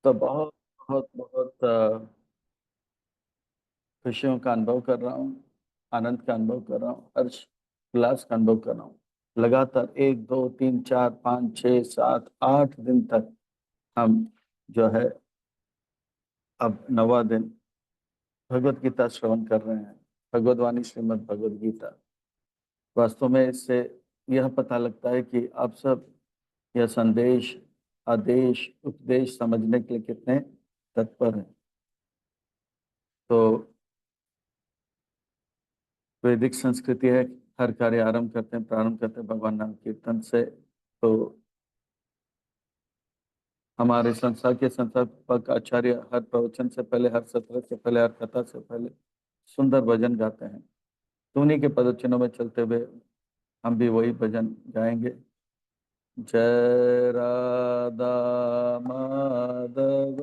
तो बहुत बहुत बहुत खुशियों का अनुभव कर रहा हूँ, आनंद का अनुभव कर रहा हूँ, हर्ष उल्लास का अनुभव कर रहा हूँ। लगातार 1, 2, 3, 4, 5, 6, 7, 8 दिन तक हम जो है अब 9वां दिन भगवत गीता श्रवण कर रहे हैं। भगवद्वाणी श्रीमद् भगवद गीता। वास्तव में इससे यह पता लगता है कि आप सब यह संदेश, आदेश, उपदेश समझने के लिए कितने तत्पर हैं। तो वैदिक संस्कृति है, हर कार्य आरंभ करते हैं, प्रारंभ करते हैं भगवान नाम कीर्तन से। तो हमारे संस्था के संस्थापक आचार्य हर प्रवचन से पहले, हर सत्र से पहले, हर कथा से पहले सुंदर भजन गाते हैं। तो उन्हीं के पदचिन्हों में चलते हुए हम भी वही भजन गाएंगे। जय राधा माधव,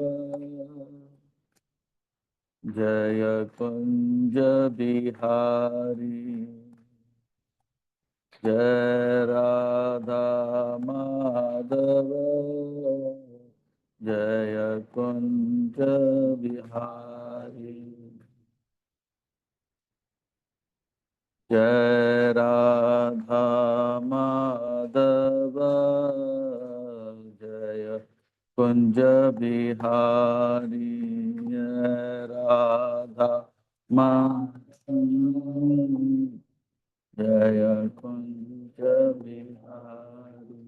जय कुंज बिहारी, जय राधा माधव, जय कुंज बिहारी, जय राधा माधव, जय कुंज बिहारी, जय राधा माधव, जय कुंज बिहारी,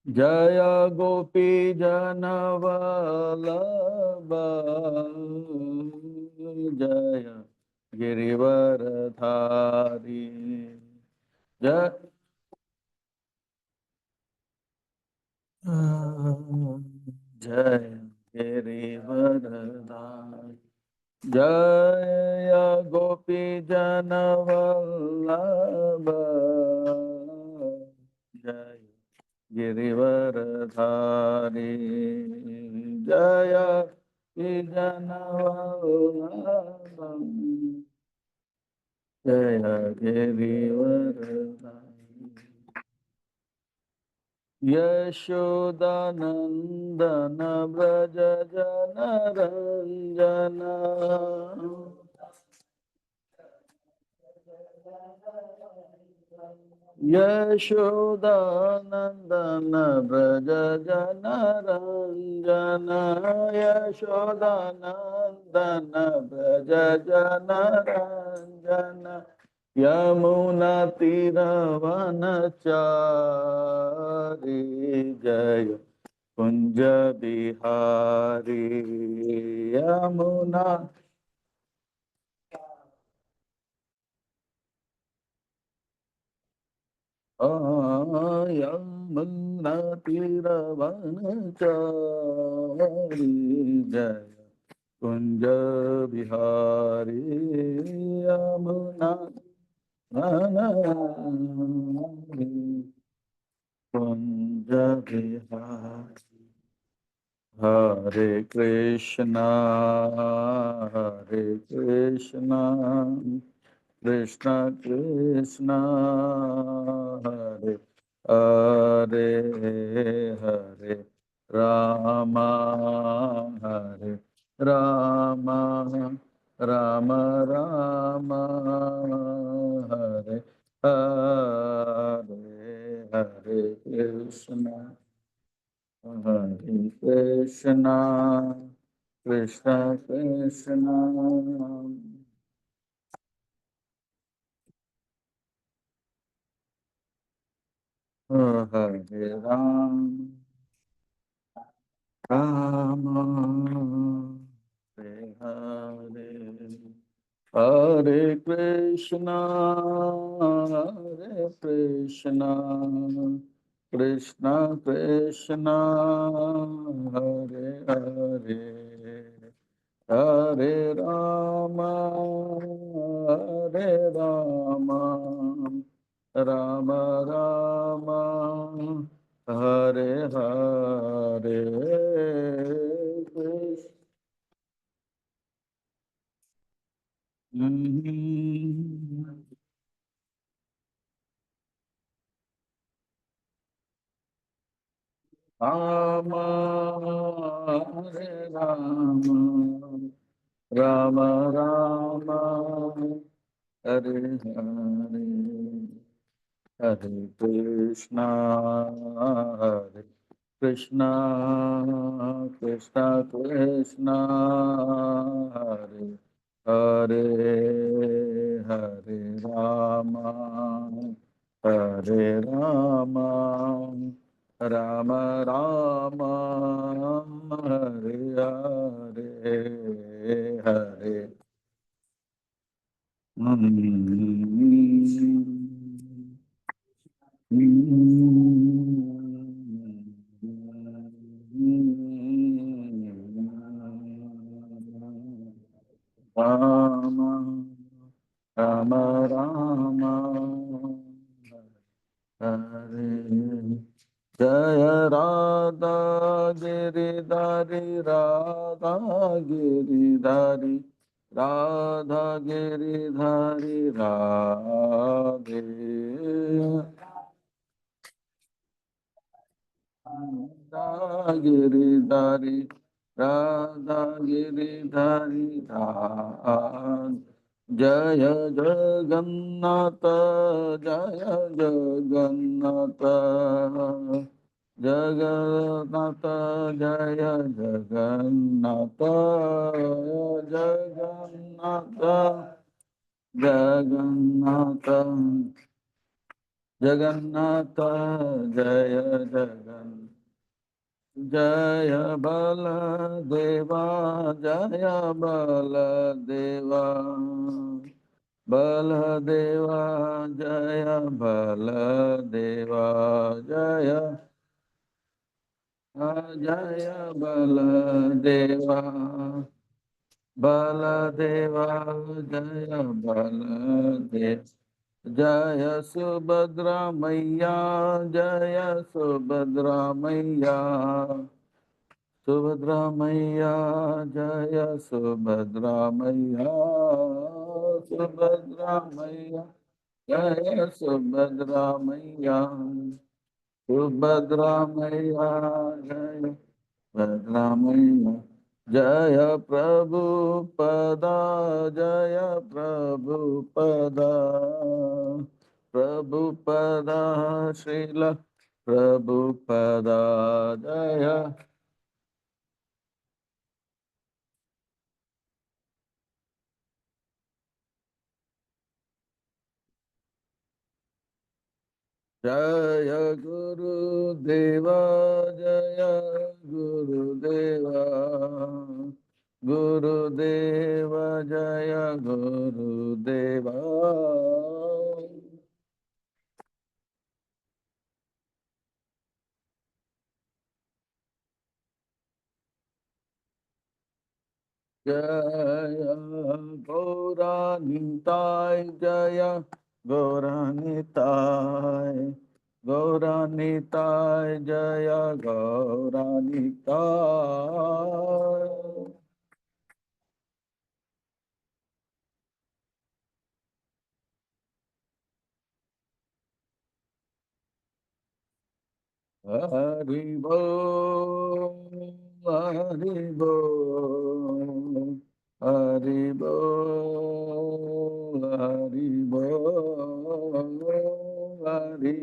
जय गोपी जन वल्लभ, जय गिरिवर धारी, जय जय गिरिवर धारी, जय गोपी जन वल्लभ, जय गिरिवर धारी, जय जन वल्लभ, जय गिरिवर धारी, यशोदानंदन व्रज जन रंजन, यशोदानंदन व्रज जन रंजन, यशोदानंदन व्रज जन रंजन, यमुना तीरवनचारी, जय कुंज बिहारी, यमुना यमुना तीरवनचारी, जय कुंज बिहारी, यमुना वनचारी, कुंज बिहारी। हरे कृष्णा, हरे कृष्णा, कृष्ण कृष्ण, हरे हरे, हरे राम, हरे राम, राम राम, हरे हरे, हरे कृष्ण, हरे कृष्णा, कृष्ण कृष्ण, हरे राम, राम, हरे हरे, हरे कृष्णा, हरे कृष्णा, कृष्ण कृष्ण, हरे हरे, हरे राम, हरे राम, राम राम, हरे हरे, कृष्ण। राम हरे राम राम राम हरे हरे हरे कृष्णा हरे कृष्णा कृष्णा कृष्णा हरे हरे हरे राम हरे राम राम राम हरे हरे हरे राम राम राम हरे जय राधा गिरिधारी राधा गिरिधारी राधा गिरिधारी राधे राधा गिरिधारी राधा गिरिधारी राधे जय जगन्नाथ जय जगन्नाथ जगन्नाथ जय जगन्नाथ जगन्नाथ जगन्नाथ जगन्नाथ जय जगन्नाथ जय बलदेवा जय बलदेवा बलदेवा जय बलदेवा जय जय बलदेवा बलदेवा जय बलदेव जय सुभद्रा मैया जय सुभद्रा मैया सुभद्रा मैया जय सुभद्रा मैया सुभद्रा मैया जय सुभद्रा मैया सुभद्रा मैया जय सुभद्रा मैया जय प्रभु पदा जय प्रभु पदा प्रभु पदा श्रील प्रभु पदा जय जय गुरुदेवा जय गुरुदेवा गुरुदेवा जय गुरुदेवा जय गौरानिताय जय गौरानिताय गौरानिताय जय गौरानिताय हरि बोल हरि बोल हरि बोल हरि बोल हरि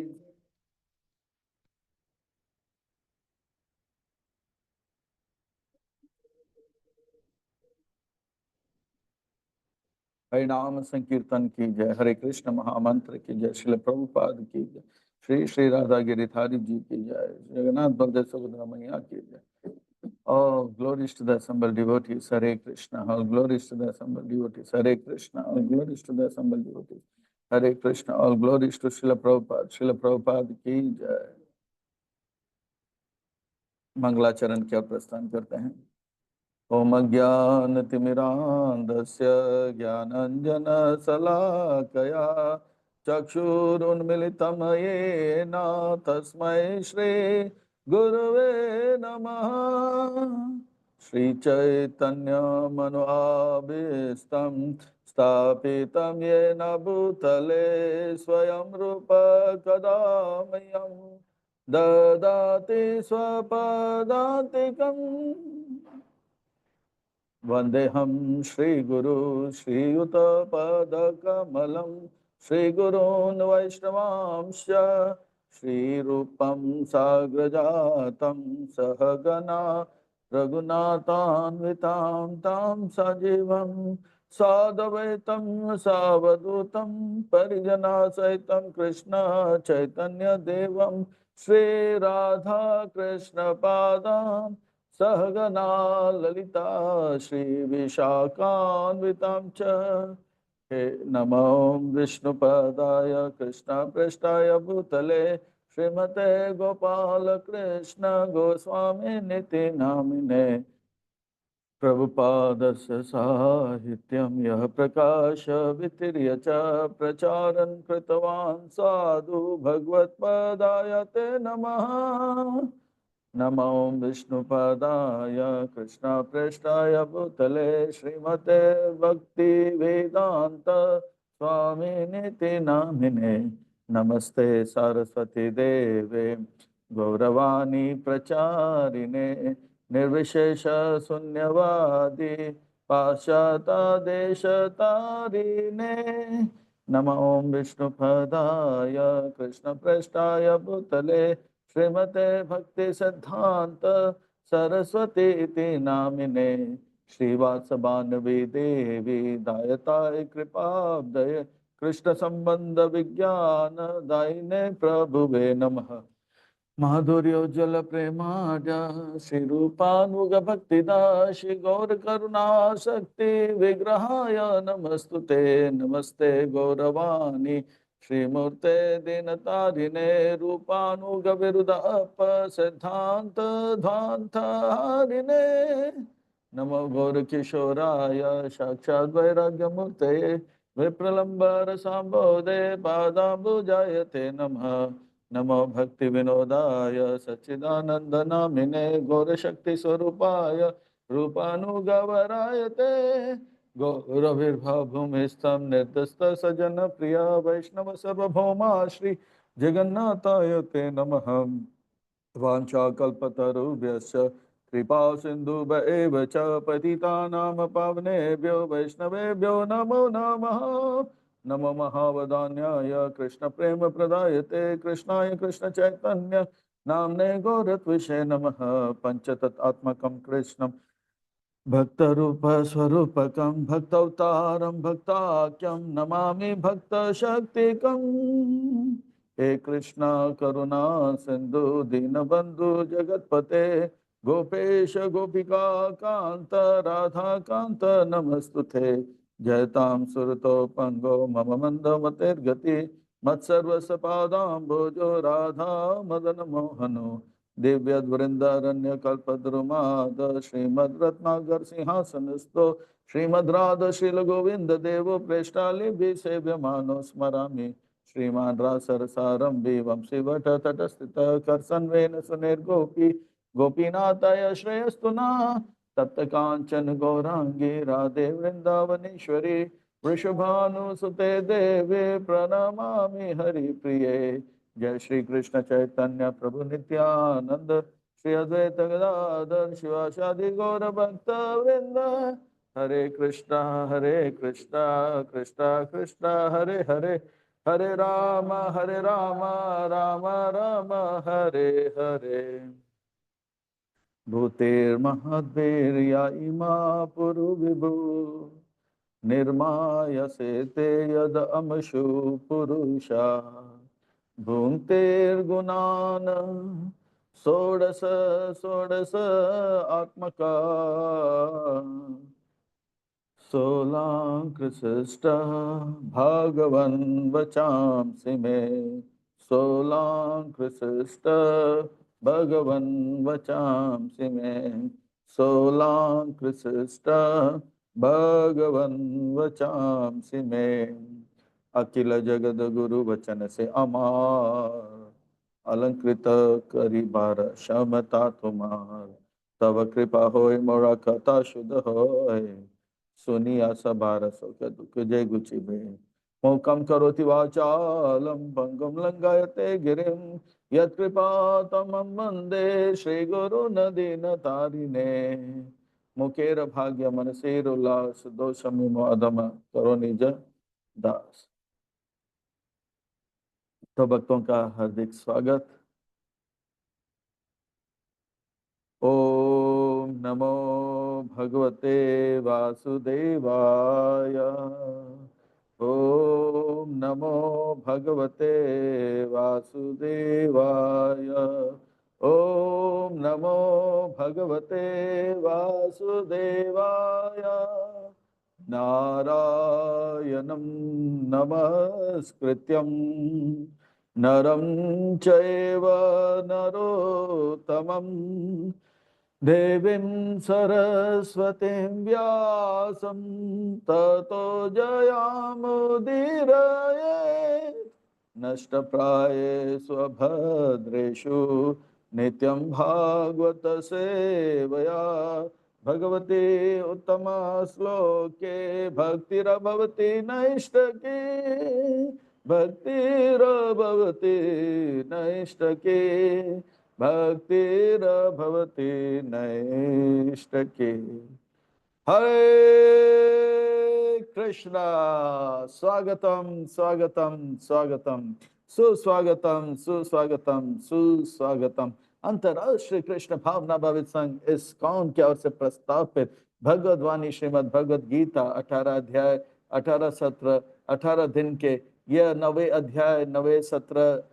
हरि नाम संकीर्तन की जय हरे कृष्ण महामंत्र की जय श्रील प्रभुपाद की जय श्री श्री राधा गिरिधारी जी की जय जगन्नाथ बलदेव सुभद्रा मैया की जय All glories to the assembled devotees, Hare Krishna. All glories to the assembled devotees, Hare Krishna. All glories to the assembled devotees, Hare Krishna. All glories to Srila Prabhupada. Srila Prabhupada की जय। मंगलाचरण क्या प्रस्थान करते हैं। ओम ज्ञानतिमिरान्धस्य ज्ञानाञ्जनशलाकया चक्षुरुन्मिलितं येन तस्मै श्री गुरवे नमः। श्रीचैतन्यमनोभीष्टं स्थापितं येन भूतले स्वयं रूप कदा मह्यं ददाति स्वपदान्तिकम् वन्देऽहं श्रीगुरु श्रीयुतपदकमलं श्रीगुरून् वैष्णवांश्च श्रीरूपं साग्रजातं सहगना रघुनाथान्वितां तां सजीवं साद्वैतं सावधूतं परिजनसहितं कृष्ण चैतन्यदेवं श्रीराधा कृष्णपादां सहगना ललिता श्री विशाखान्वितां च हे नमो विष्णुपदाय कृष्णप्रेष्ठाय भूतले श्रीमते गोपाल कृष्ण गोस्वामी निति नामिने प्रभुपादस्य साहित्यं यः प्रकाश वितिर्य च प्रचारन् कृतवान् साधु भगवत्पदाय ते नमः नमो विष्णुपदाय कृष्णप्रेष्ठाय भूतले श्रीमते भक्ति वेदांत स्वामिनिति नामिने नमस्ते सरस्वती देवे गौरवाणी प्रचारिणे निर्विशेष शून्यवादी पाश्चात्य देशतारिणे नमो विष्णुपदाय कृष्णप्रेष्ठाय भूतले श्रीमते भक्ति सिद्धांत सरस्वती इति नामिने श्रीवात्सवानवी देवी दायताय कृपाब्दय कृष्ण संबंध विज्ञान दायिने प्रभुवे नमः माधुर्योज्वल प्रेमाजा श्री रूपानुग भक्तिदा श्री गौर करुणा शक्ति विग्रहाय नमस्तुते नमस्ते गौरवाणी श्रीमूर्ते दीनतारिणे रूपानुग विरुदाप सिद्धांत ध्वांत हरिणे नमो गौर किशोराय साक्षात् वैराग्य मूर्ते विप्रलंबर सांबोदे पादांबुजाय ते नमः नमो भक्ति विनोदाय सच्चिदानंद नामिने गौर शक्ति स्वरूपाय रूपानुगवराय ते गौरविर्भाभूमिस्थं निर्दस्त सजन प्रिया वैष्णव सर्वभौमा श्री जगन्नाथाय ते नमः वाञ्छाकल्पतरुभ्यश्च कृपा सिन्धुभ्य एव च पतितानां पावनेभ्यो वैष्णवेभ्यो नमो नमः नमो महावदान्याय कृष्ण प्रेम प्रदायते कृष्णाय कृष्ण चैतन्य नाम्ने गौरत्विषे नमः पंचतत्त्वात्मकं कृष्णं भक्तरूप स्वरूपकं भक्तवतारं भक्ताख्यं नमामि भक्तशक्तिकम् हे कृष्णा करुणा सिंधु दीनबंधु जगतपते गोपेश गोपिका कांत राधा कांत नमस्तुते जयतां सुरतो पंगो मम मंदमतिर्गति मत्सर्वसपादाम्भोजो राधा मदन मोहनो दिव्यद्वृंदारण्य कल्पद्रुमाद श्रीमद् रत्नागर सिंहासनस्थो श्रीमद् राधा श्रील गोविंद देवो प्रेष्ठालिभि सेव्यमानो स्मरामि श्रीमान रासरसारंभि वंशीवट तटस्थित करसन्वेन सुनिर्गोपी गोपीनाथाय श्रेयस्तु नः तप्त कांचन गौरांगी राधे वृंदावनेश्वरी वृषभानुसुते देवे प्रणमामि हरिप्रिये जय श्री कृष्ण चैतन्य प्रभु नित्यानंद श्री अद्वैत गदाधर शिवासादि गौर भक्त वृंद हरे कृष्णा कृष्णा कृष्णा हरे हरे हरे राम राम राम हरे हरे भूतेर्महद्भिर्या इमा पुरु विभु निर्मायसे ते यद अमशु पुरुषा भुङ्क्तेर्गुणान् षोडश षोडश आत्मका सोलांकृष्ट भगवन् वचांसि मे सोलांकृष्ट भगवन् वचांसि मे सोलांकृष्ट भगवन् वचांसि मे अखिल जगद गुरु वचन से अमार अलंकृत करी बार क्षमता तुम्हार तव कृपा होय मोरा कथा शुद्ध होय सुनिया सबार सुख दुख जय गुचिबे मोकम करोति वाचालम भंगम लंगायते गिरिम यत्कृपातमं वन्दे श्रीगुरुनदीनतारिणे मुखेर भाग्य मनसेरुल्लास दोषमिमोदम करो निज दास। तो भक्तों का हार्दिक स्वागत। ओम नमो भगवते वासुदेवाय। ओम नमो भगवते वासुदेवाय। ओम नमो भगवते वासुदेवाय। नारायणं नमस्कृत्यं नरं चैव नरोत्तमं देवीं सरस्वतीं व्यासं ततो जयामुदीरये। नष्टप्रायेषु अभद्रेषु नित्यं भागवत सेवया भगवते उत्तमा श्लोके भक्तिरभवति नैष्टके। भक्तिरभवति नैष्टके। भक्तिरभवति नैष्टके। हरे कृष्णा। स्वागतम स्वागतम स्वागतम सुस्वागतम सुस्वागतम सुस्वागतम। अंतरराष्ट्रीय कृष्ण भावना भवित संघ इस्कॉन की ओर से प्रस्तावित भगवद वाणी श्रीमद् भगवद गीता 18 अध्याय 18 सत्र 18 दिन के यह 9वें अध्याय 9वें सत्र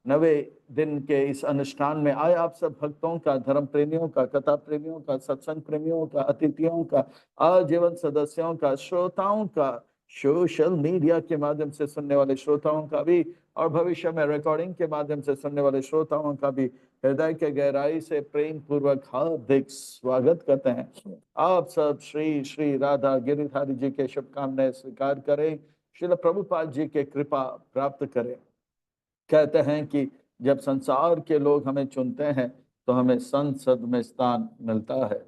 9वें दिन के इस अनुष्ठान में आए आप सब भक्तों का, धर्म प्रेमियों का, कथा प्रेमियों का, सत्संग प्रेमियों का, अतिथियों का, आजीवन सदस्यों का, श्रोताओं का, सोशल मीडिया के माध्यम से सुनने वाले श्रोताओं का भी और भविष्य में रिकॉर्डिंग के माध्यम से सुनने वाले श्रोताओं का भी हृदय के गहराई से प्रेम पूर्वक हार्दिक स्वागत करते हैं। आप सब श्री श्री राधा गिरिधारी जी के शुभकामनाएं स्वीकार करें, श्रील प्रभुपाद जी के कृपा प्राप्त करें। कहते हैं कि जब संसार के लोग हमें चुनते हैं तो हमें संसद में स्थान मिलता है,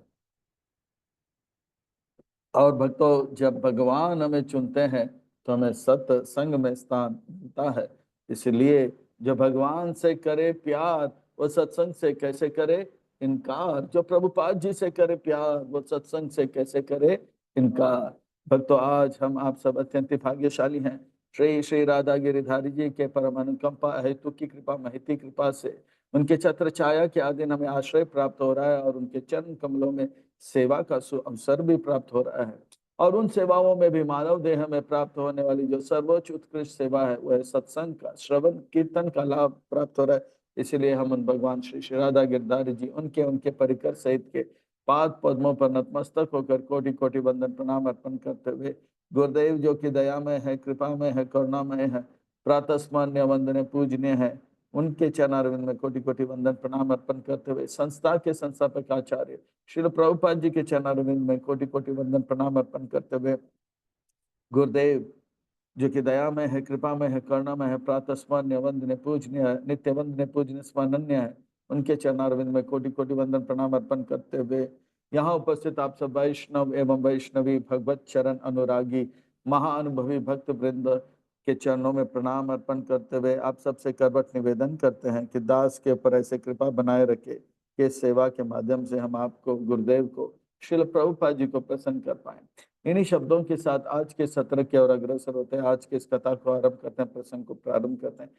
और भक्तों जब भगवान हमें चुनते हैं तो हमें सत्संग में स्थान मिलता है। इसलिए जो भगवान से करे प्यार वो सत्संग से कैसे करे इनकार, जो प्रभुपाद जी से करे प्यार वो सत्संग से कैसे करे इनकार। भक्तों आज हम आप सब अत्यंत भाग्यशाली हैं। श्री श्री राधा गिरिधारी जी के परम अनुकंपा हेतु की कृपा महती कृपा से उनके छत्र छाया के अधीन हमें आश्रय प्राप्त हो रहा है और उनके चरण कमलों में सेवा का अवसर भी प्राप्त हो रहा है। और उन सेवाओं में भी मानव देह में प्राप्त होने वाली जो सर्वोच्च उत्कृष्ट सेवा है वह सत्संग का श्रवण कीर्तन का लाभ प्राप्त हो रहा है। इसलिए हम उन भगवान श्री श्री राधा गिरधारी जी उनके उनके परिकर सहित के पाद पद्मों पर नतमस्तक होकर कोटि कोटि वंदन प्रणाम अर्पण करते हुए गुरुदेव जो कि दयामय है, कृपामय है, करुणामय है, प्रातस्मरणीय वंदनीय पूजनीय है, उनके चरणारविंद में कोटि कोटि वंदन प्रणाम अर्पण करते हुए संस्था के संस्थापक आचार्य श्रील प्रभुपाद जी के चरणारविंद में कोटि कोटि वंदन प्रणाम अर्पण करते हुए गुरुदेव जो कि दयामय है, कृपामय है, करुणामय है, प्रातस्मरणीय वंदनीय पूजनीय है, नित्य वंदनीय पूजनीय स्मरणीय है, उनके चरणारविंद में कोटि कोटि वंदन प्रणाम अर्पण करते हुए यहाँ उपस्थित आप सब वैष्णव एवं वैष्णवी भगवत चरण अनुरागी महाअनुभवी भक्त वृंद के चरणों में प्रणाम अर्पण करते हुए आप सबसे करबट निवेदन करते हैं कि दास के ऊपर ऐसे कृपा बनाए रखे कि सेवा के माध्यम से हम आपको गुरुदेव को श्रील प्रभुपाद जी को प्रसन्न कर पाए। इन्हीं शब्दों के साथ आज के सत्र की ओर अग्रसर होते हैं। आज के इस कथा को आरंभ करते हैं, प्रसंग को प्रारंभ करते हैं।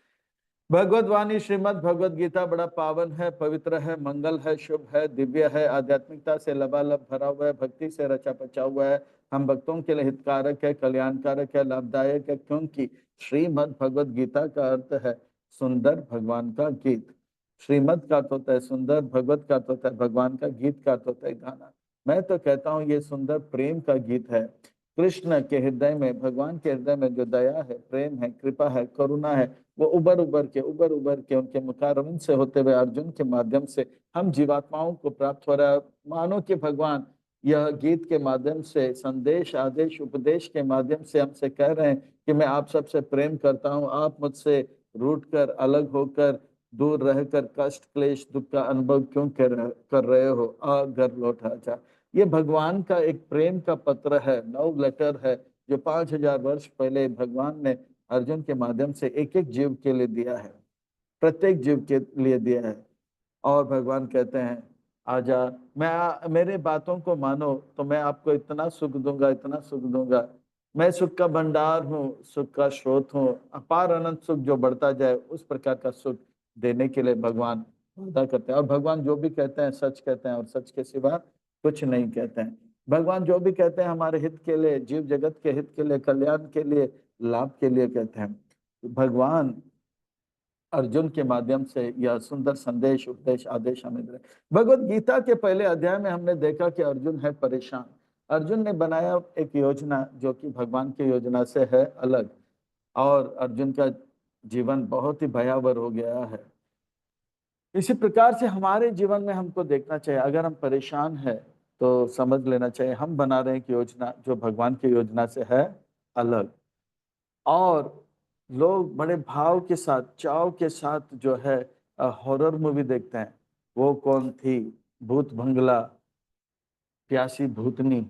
भगवद वाणी श्रीमद् भगवद गीता बड़ा पावन है, पवित्र है, मंगल है, शुभ है, दिव्य है, आध्यात्मिकता से लबालब भरा हुआ है, भक्ति से रचा पचा हुआ है, हम भक्तों के लिए हितकारक है, कल्याणकारक है, लाभदायक है, क्योंकि श्रीमद् भगवद गीता का अर्थ है सुंदर भगवान का गीत। श्रीमद् का अर्थ होता है सुंदर, भगवत का अर्थ होता है भगवान का, गीत का अर्थ होता है गाना। मैं तो कहता हूँ ये सुंदर प्रेम का गीत है। कृष्ण के हृदय में, भगवान के हृदय में जो दया है, प्रेम है, कृपा है, करुणा है, वो उबर उबर के उनके मुखारविंद से होते हुए अर्जुन के माध्यम से हम जीवात्माओं को प्राप्त हो रहा है। मानो कि भगवान यह गीत के माध्यम से संदेश आदेश उपदेश के माध्यम से हमसे कह रहे हैं कि मैं आप सबसे प्रेम करता हूँ, आप मुझसे रूठ कर, अलग होकर, दूर रहकर कष्ट क्लेश दुख का अनुभव क्यों कर रहे हो, आ घर लौट जा। ये भगवान का एक प्रेम का पत्र है, लव लेटर है, जो 5000 वर्ष पहले भगवान ने अर्जुन के माध्यम से एक एक जीव के लिए दिया है। प्रत्येक जीव के लिए दिया है। और भगवान कहते हैं आजा, मेरे बातों को मानो तो मैं आपको इतना सुख दूंगा, इतना सुख दूंगा। मैं सुख का भंडार हूँ, सुख का स्रोत हूँ, अपार अनंत सुख जो बढ़ता जाए, उस प्रकार का सुख देने के लिए भगवान वादा करते हैं। और भगवान जो भी कहते हैं सच कहते हैं, और सच के सिवा कुछ नहीं कहते हैं। भगवान जो भी कहते हैं हमारे हित के लिए, जीव जगत के हित के लिए, कल्याण के लिए, लाभ के लिए कहते हैं। भगवान अर्जुन के माध्यम से यह सुंदर संदेश, उपदेश, आदेश हमें दे। भगवत गीता के पहले अध्याय में हमने देखा कि अर्जुन है परेशान। अर्जुन ने बनाया एक योजना जो कि भगवान की योजना से है अलग, और अर्जुन का जीवन बहुत ही भयावह हो गया है। इसी प्रकार से हमारे जीवन में हमको देखना चाहिए, अगर हम परेशान है तो समझ लेना चाहिए हम बना रहे हैं एक योजना जो भगवान की योजना से है अलग। और लोग बड़े भाव के साथ, चाव के साथ जो है हॉरर मूवी देखते हैं। वो कौन थी, भूत बंगला, प्यासी भूतनी,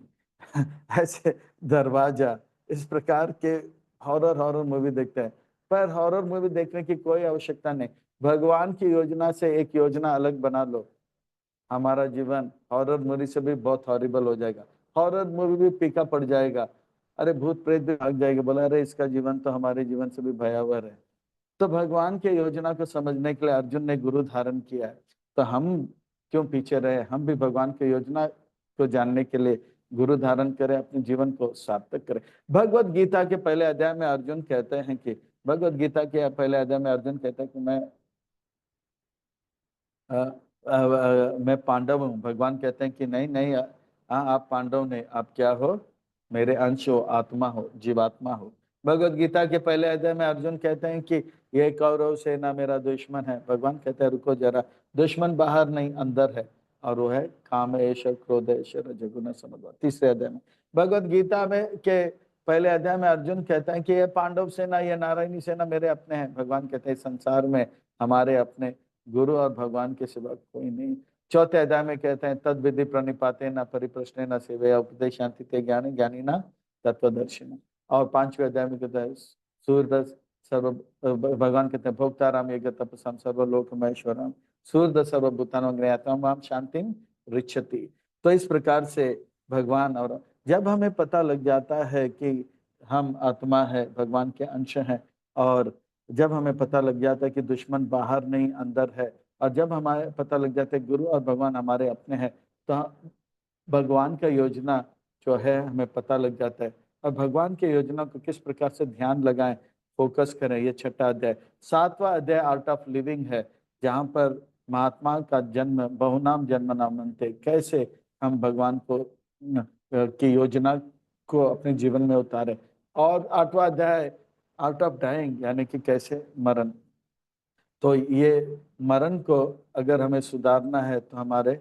ऐसे दरवाजा, इस प्रकार के हॉरर हॉरर मूवी देखते हैं। पर हॉरर मूवी देखने की कोई आवश्यकता नहीं। भगवान की योजना से एक योजना अलग बना लो, हमारा जीवन हॉरर मूवी से भी बहुत हॉरिबल हो जाएगा। हॉरर मूवी भी फीका पड़ जाएगा, अरे भूत प्रेत भी भाग जाएगा, बोला अरे इसका जीवन तो हमारे जीवन से भी भयावह है। तो भगवान के योजना को समझने के लिए अर्जुन ने गुरु धारण किया है। तो हम क्यों पीछे रहे, हम भी भगवान की योजना को जानने के लिए गुरु धारण करें, अपने जीवन को सार्थक करें। भगवत गीता के पहले अध्याय में अर्जुन कहते हैं कि, भगवत गीता के पहले अध्याय में अर्जुन कहता है कि मैं पांडव हूँ। भगवान कहते हैं कि नहीं नहीं, हाँ आप पांडव नहीं, आप क्या हो, मेरे अंश हो, आत्मा हो, जीवात्मा हो। भगवत गीता के पहले अध्याय में अर्जुन कहते हैं कि ये कौरव सेना मेरा दुश्मन है। भगवान कहते हैं रुको जरा, दुश्मन बाहर नहीं अंदर है, और वो है काम ऐश, क्रोध ऐश, रजोगुण समझ। तीसरे अध्याय में, भगवत गीता में के पहले अध्याय में अर्जुन कहता है कि ये पांडव सेना, ये नारायणी सेना मेरे अपने हैं। भगवान कहते हैं संसार में हमारे अपने गुरु और भगवान के सिवा कोई नहीं। चौथे अध्याय में कहते हैं तद विधि प्रणिपाते न परिप्रश्ने न सेवे उपदेश शांति ते ज्ञान ज्ञानी न तत्वदर्शिना। और पांचवें अध्याय में कहता है सूर्यदस सर्व, भगवान कहते हैं भोक्ताराम यज्ञ तपसाम सर्वलोक महेश्वरम सूर्य सर्वभूतान ज्ञातम शांति रिच्छति। तो इस प्रकार से भगवान, और जब हमें पता लग जाता है कि हम आत्मा है, भगवान के अंश हैं, और जब हमें पता लग जाता है कि दुश्मन बाहर नहीं अंदर है, और जब हमारे पता लग जाता है गुरु और भगवान हमारे अपने हैं, तो भगवान का योजना जो है हमें पता लग जाता है। और भगवान के योजना को किस प्रकार से ध्यान लगाएं, फोकस करें, ये छठा अध्याय। सातवां अध्याय आर्ट ऑफ लिविंग है, जहाँ पर महात्मा का जन्म बहुनाम जन्म नामन्ते, कैसे हम भगवान को की योजना को अपने जीवन में उतारे। और आठवां अध्याय आउट ऑफ डाइंग, यानी कि कैसे मरण। तो ये मरण को अगर हमें सुधारना है तो हमारे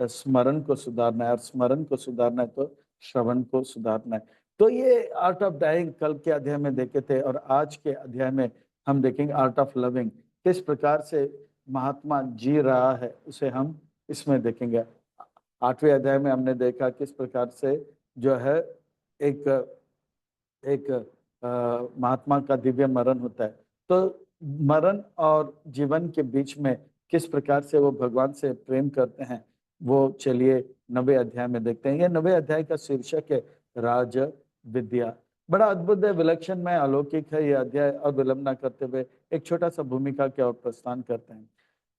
स्मरण को सुधारना है, और स्मरण को सुधारना है तो श्रवण को सुधारना है। तो ये आर्ट ऑफ डाइंग कल के अध्याय में देखे थे, और आज के अध्याय में हम देखेंगे आर्ट ऑफ लविंग, किस प्रकार से महात्मा जी रहा है उसे हम इसमें देखेंगे। आठवें अध्याय में हमने देखा किस प्रकार से जो है एक एक महात्मा का दिव्य मरण होता है। तो मरण और जीवन के बीच में किस प्रकार से वो भगवान से प्रेम करते हैं, वो चलिए 9वें अध्याय में देखते हैं। ये 9वें अध्याय का शीर्षक है राज विद्या। बड़ा अद्भुत है, विलक्षण में अलौकिक है ये अध्याय। और विलंब न करते हुए एक छोटा सा भूमिका के और प्रस्थान करते हैं।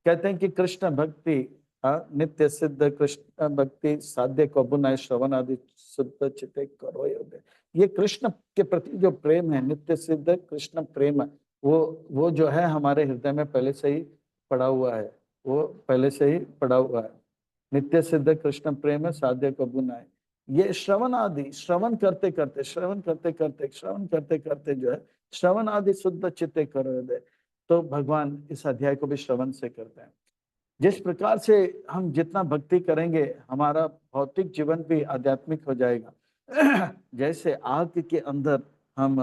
कहते हैं कि कृष्ण भक्ति, नित्य सिद्ध कृष्ण भक्ति साध्य को बुनाए श्रवण आदि शुद्ध चित्ते करो योदय। ये कृष्ण के प्रति जो प्रेम है, नित्य सिद्ध कृष्ण प्रेम है, वो जो है हमारे हृदय में पहले से ही पड़ा हुआ है, वो पहले से ही पड़ा हुआ है। नित्य सिद्ध कृष्ण प्रेम है साध्य को बुनाए। ये श्रवण आदि, श्रवण करते करते, श्रवण करते करते, श्रवण करते करते जो है श्रवण आदि शुद्ध चित्ते करो योदय। तो भगवान इस अध्याय को भी श्रवण से करते हैं। जिस प्रकार से हम जितना भक्ति करेंगे हमारा भौतिक जीवन भी आध्यात्मिक हो जाएगा। जैसे आग के अंदर हम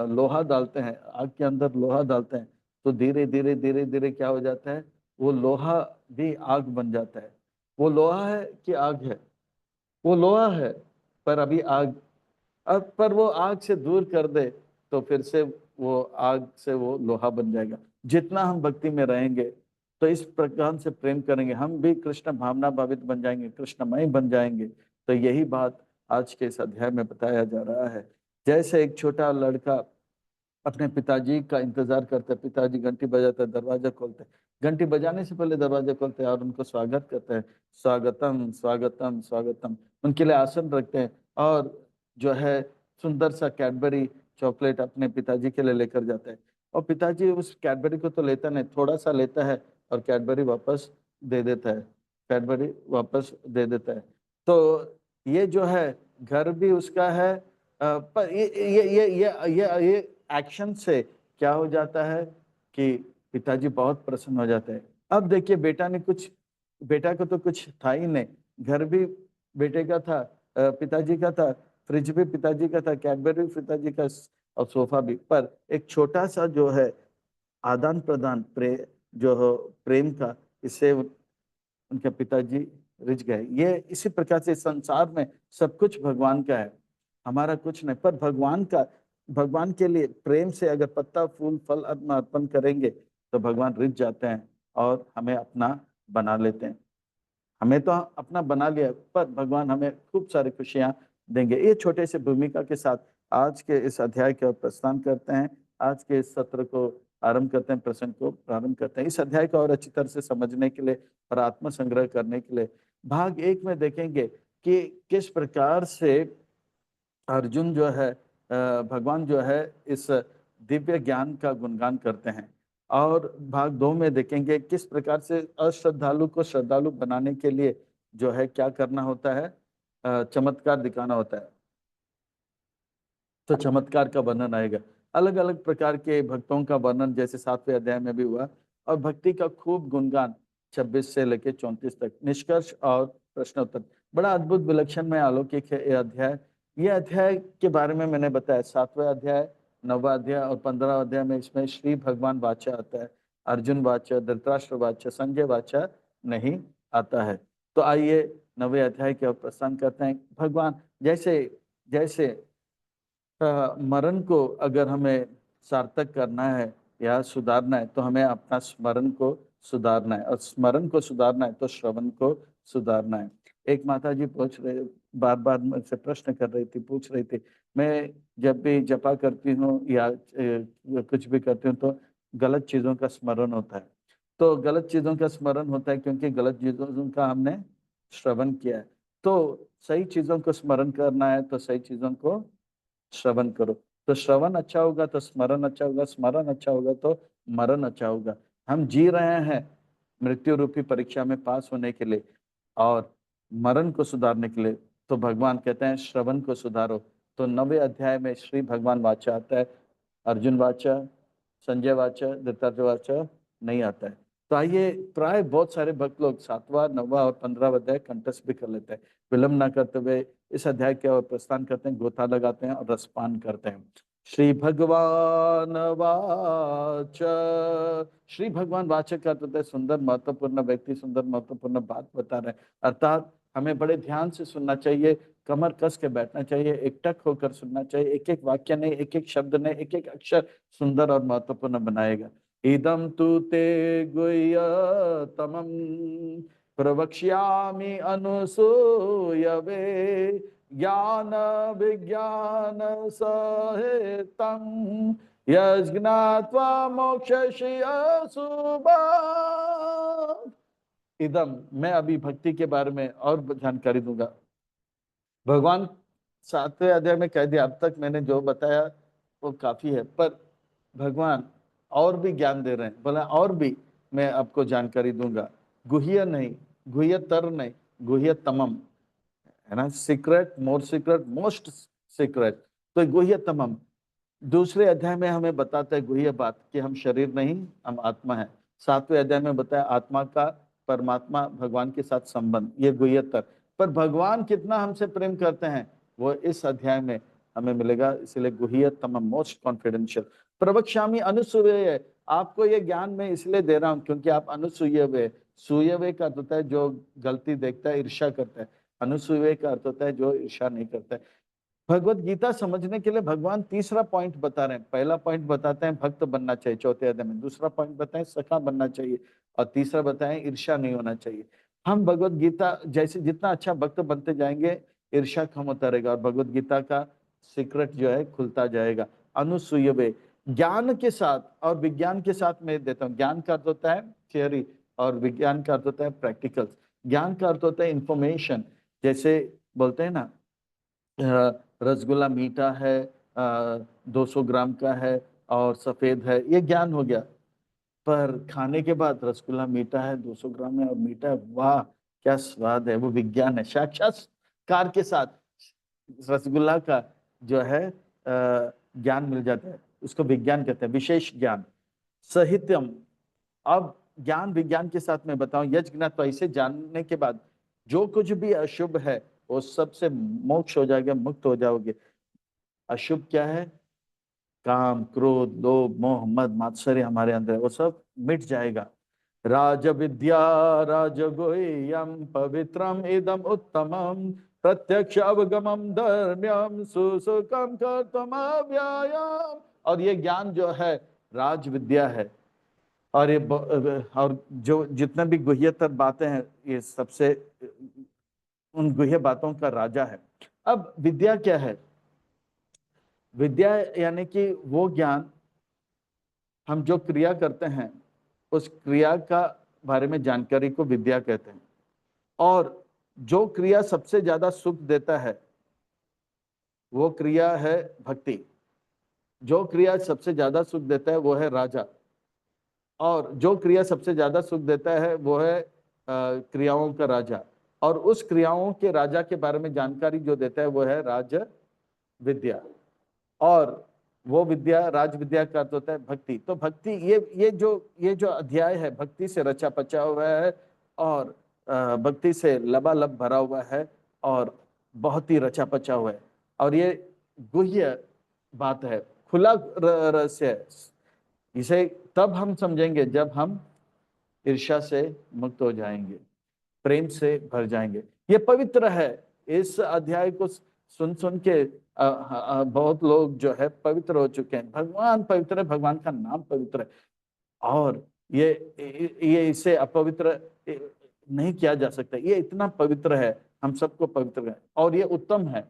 लोहा डालते हैं, आग के अंदर लोहा डालते हैं, तो धीरे धीरे धीरे धीरे क्या हो जाता है, वो लोहा भी आग बन जाता है। वो लोहा है कि आग है, वो लोहा है पर अभी आग, अब पर वो आग से दूर कर दे तो फिर से वो आग से वो लोहा बन जाएगा। जितना हम भक्ति में रहेंगे तो इस प्रकार से प्रेम करेंगे, हम भी कृष्ण भावना भावित बन जाएंगे, कृष्णमय बन जाएंगे। तो यही बात आज के इस अध्याय में बताया जा रहा है। जैसे एक छोटा लड़का अपने पिताजी का इंतजार करते हैं, पिताजी घंटी बजाते हैं, दरवाजा खोलते हैं, घंटी बजाने से पहले दरवाजा खोलते हैं और उनको स्वागत करते हैं, स्वागतम स्वागतम स्वागतम, उनके लिए आसन रखते हैं और जो है सुंदर सा कैडबरी चॉकलेट अपने पिताजी के लिए लेकर जाता है। और पिताजी उस कैडबरी को तो लेता नहीं, थोड़ा सा लेता है और कैडबरी वापस दे देता है, कैडबरी वापस दे देता है। तो ये जो है घर भी उसका है, पर ये एक्शन से क्या हो जाता है कि पिताजी बहुत प्रसन्न हो जाते हैं। अब देखिए बेटा को तो कुछ था ही नहीं, घर भी बेटे का था, पिताजी का था, फ्रिज भी पिताजी का था, कैडबरी भी पिताजी का, और सोफा भी। पर एक छोटा सा जो है आदान प्रदान जो हो प्रेम का, इससे उनके पिताजी रिझ गए। ये इसी प्रकार से संसार में सब कुछ भगवान का है, हमारा कुछ नहीं। पर भगवान के लिए प्रेम से अगर पत्ता फूल फल अर्पण करेंगे तो भगवान रिझ जाते हैं और हमें अपना बना लेते हैं। हमें तो अपना बना लिया, पर भगवान हमें खूब सारी खुशियां देंगे। ये छोटे से भूमिका के साथ आज के इस अध्याय के ओर प्रस्थान करते हैं, आज के इस सत्र को आरंभ करते हैं, प्रसंग को प्रारंभ करते हैं। इस अध्याय को और अच्छी तरह से समझने के लिए और आत्म संग्रह करने के लिए भाग 1 में देखेंगे कि किस प्रकार से अर्जुन जो है भगवान जो है इस दिव्य ज्ञान का गुणगान करते हैं। और भाग 2 में देखेंगे किस प्रकार से अश्रद्धालु को श्रद्धालु बनाने के लिए जो है क्या करना होता है, चमत्कार दिखाना होता है। तो चमत्कार का वर्णन आएगा, अलग अलग प्रकार के भक्तों का वर्णन जैसे 7वें अध्याय में भी हुआ, और भक्ति का खूब गुणगान 26 से लेकर 34 तक, निष्कर्ष और प्रश्नोत्तर। बड़ा अद्भुत विलक्षण में अलौकिक है ये अध्याय। ये अध्याय के बारे में मैंने बताया, 7वां अध्याय, 9वां अध्याय और 15वां अध्याय में इसमें श्री भगवान वाचा आता है, अर्जुन वाचा, धृतराष्ट्र वाचा, संजय वाचा नहीं आता है। तो आइए 9वें अध्याय के ओर प्रस्थान करते हैं। भगवान जैसे जैसे मरण को अगर हमें सार्थक करना है या सुधारना है तो हमें अपना स्मरण को सुधारना है, और स्मरण को सुधारना है तो श्रवण को सुधारना है। एक माता जी बार बार मुझसे प्रश्न कर रही थी, पूछ रही थी, मैं जब भी जपा करती हूँ या कुछ भी करती हूँ तो गलत चीजों का स्मरण होता है। तो गलत चीजों का स्मरण होता है क्योंकि गलत चीजों का हमने श्रवण किया है। तो सही चीजों को स्मरण करना है तो सही चीजों को श्रवण करो। तो श्रवण अच्छा होगा तो स्मरण अच्छा होगा, स्मरण अच्छा होगा तो मरण अच्छा होगा। हम जी रहे हैं मृत्यु रूपी परीक्षा में पास होने के लिए और मरण को सुधारने के लिए, तो भगवान कहते हैं श्रवण को सुधारो। तो 9वें अध्याय में श्री भगवान वाचा आता है, अर्जुन वाचा, संजय वाचा, धृतराष्ट्र वाचा नहीं आता है। तो आइए, प्राय बहुत सारे भक्त लोग 7वां, 9वां और 15वां अध्याय कंठस्थ भी कर लेते हैं। विलंब न करते हुए इस अध्याय के ओर प्रस्थान करते हैं, गोता लगाते हैं और रसपान करते हैं। श्री भगवान वाच, श्री भगवान वाचक का अर्थ है सुंदर महत्वपूर्ण व्यक्ति सुंदर महत्वपूर्ण बात बता रहे हैं, अर्थात हमें बड़े ध्यान से सुनना चाहिए, कमर कस के बैठना चाहिए, एकटक होकर सुनना चाहिए, एक एक वाक्य नहीं, एक एक शब्द नहीं, एक एक अक्षर सुंदर और महत्वपूर्ण बनाएगा। इदम तु ते गुह्यतमं प्रवक्ष्यामि अनुसूयवे ज्ञान विज्ञान सहितं यज्ञात्वा मोक्षयसि अशुभात्। इदम, मैं अभी भक्ति के बारे में और जानकारी दूंगा। भगवान 7वें अध्याय में कह दिया, अब तक मैंने जो बताया वो काफी है, पर भगवान और भी ज्ञान दे रहे हैं। बोला और भी मैं आपको जानकारी दूंगा, गुह्य नहीं, गुह्यतर नहीं, गुह्यतमम है ना, सीक्रेट, मोर सीक्रेट, मोस्ट सीक्रेट। तो गुह्यतमम दूसरे अध्याय में हमें बताता है गुह्य बात कि हम शरीर नहीं, हम आत्मा है। 7वें अध्याय में बताया आत्मा का परमात्मा भगवान के साथ संबंध, ये गुह्यतर। पर भगवान कितना हमसे प्रेम करते हैं वो इस अध्याय में हमें मिलेगा, इसलिए गुह्यतम, मोस्ट कॉन्फिडेंशियल। प्रवक्ष्यामि अनुसूयवे, आपको ये ज्ञान मैं इसलिए दे रहा हूँ क्योंकि आप अनुसूयवे, सूयवे का अर्थ होता है जो गलती देखता है, ईर्ष्या करता है, अनुसूयवे का अर्थ होता है जो ईर्ष्या नहीं करता है। भगवत गीता समझने के लिए भगवान तीसरा पॉइंट बता रहे हैं। पहला पॉइंट बताते हैं भक्त बनना चाहिए चौथे अध्याय में, दूसरा पॉइंट बताएं सखा बनना चाहिए, और तीसरा बताएं ईर्ष्या नहीं होना चाहिए। हम भगवत गीता जैसे जितना अच्छा भक्त बनते जाएंगे, ईर्ष्या कम होता रहेगा और भगवत गीता का सीक्रेट जो है खुलता जाएगा। अनुसूयवे, ज्ञान के साथ और विज्ञान के साथ मैं देता हूँ। ज्ञान का अर्थ होता है थियोरी और विज्ञान का अर्थ होता है प्रैक्टिकल। ज्ञान का अर्थ होता है इंफॉर्मेशन, जैसे बोलते हैं ना रसगुल्ला मीठा है, 200 ग्राम का है और सफेद है, ये ज्ञान हो गया। पर खाने के बाद रसगुल्ला मीठा है, 200 ग्राम है और मीठा है, वाह क्या स्वाद है, वो विज्ञान है। साक्षात्कार के साथ रसगुल्ला का जो है ज्ञान मिल जाता है, उसको विज्ञान कहते हैं, विशेष ज्ञान। साहित्यम, अब ज्ञान विज्ञान के साथ मैं बताऊं, यज्ञ तो ऐसे जानने के बाद जो कुछ भी अशुभ है वो सबसे मोक्ष हो जाएगा, मुक्त हो जाओगे। अशुभ क्या है? काम, क्रोध, लोभ, मोह, मद, मात्सर्य हमारे अंदर है, वो सब मिट जाएगा। राज विद्या राजगुह्यम पवित्रम इदम उत्तमम प्रत्यक्ष अवगमम धर्म्यम सुसुखम कर्तुमव्ययम्। और ये ज्ञान जो है राज विद्या है, और ये और जो जितने भी गुह्यतर बातें हैं ये सबसे उन गुह्य बातों का राजा है। अब विद्या क्या है? विद्या यानी कि वो ज्ञान, हम जो क्रिया करते हैं उस क्रिया का बारे में जानकारी को विद्या कहते हैं। और जो क्रिया सबसे ज्यादा सुख देता है वो क्रिया है भक्ति। जो क्रिया सबसे ज्यादा सुख देता है वो है राजा, और जो क्रिया सबसे ज्यादा सुख देता है वो है क्रियाओं का राजा। और उस क्रियाओं के राजा के बारे में जानकारी जो देता है वो है राज विद्या। और वो विद्या, राज विद्या का अर्थ होता है भक्ति। तो भक्ति, ये जो अध्याय है भक्ति से रचा पचा हुआ है, और भक्ति से लबालब भरा हुआ है, और बहुत ही रचा पचा हुआ है। और ये गुह्य बात है, खुला रहस्य है। इसे तब हम समझेंगे जब हम ईर्ष्या से मुक्त हो जाएंगे, प्रेम से भर जाएंगे। ये पवित्र है। इस अध्याय को सुन सुन के बहुत लोग जो है पवित्र हो चुके हैं। भगवान पवित्र है, भगवान का नाम पवित्र है, और ये इसे अपवित्र नहीं किया जा सकता। ये इतना पवित्र है, हम सबको पवित्र है, और ये उत्तम है।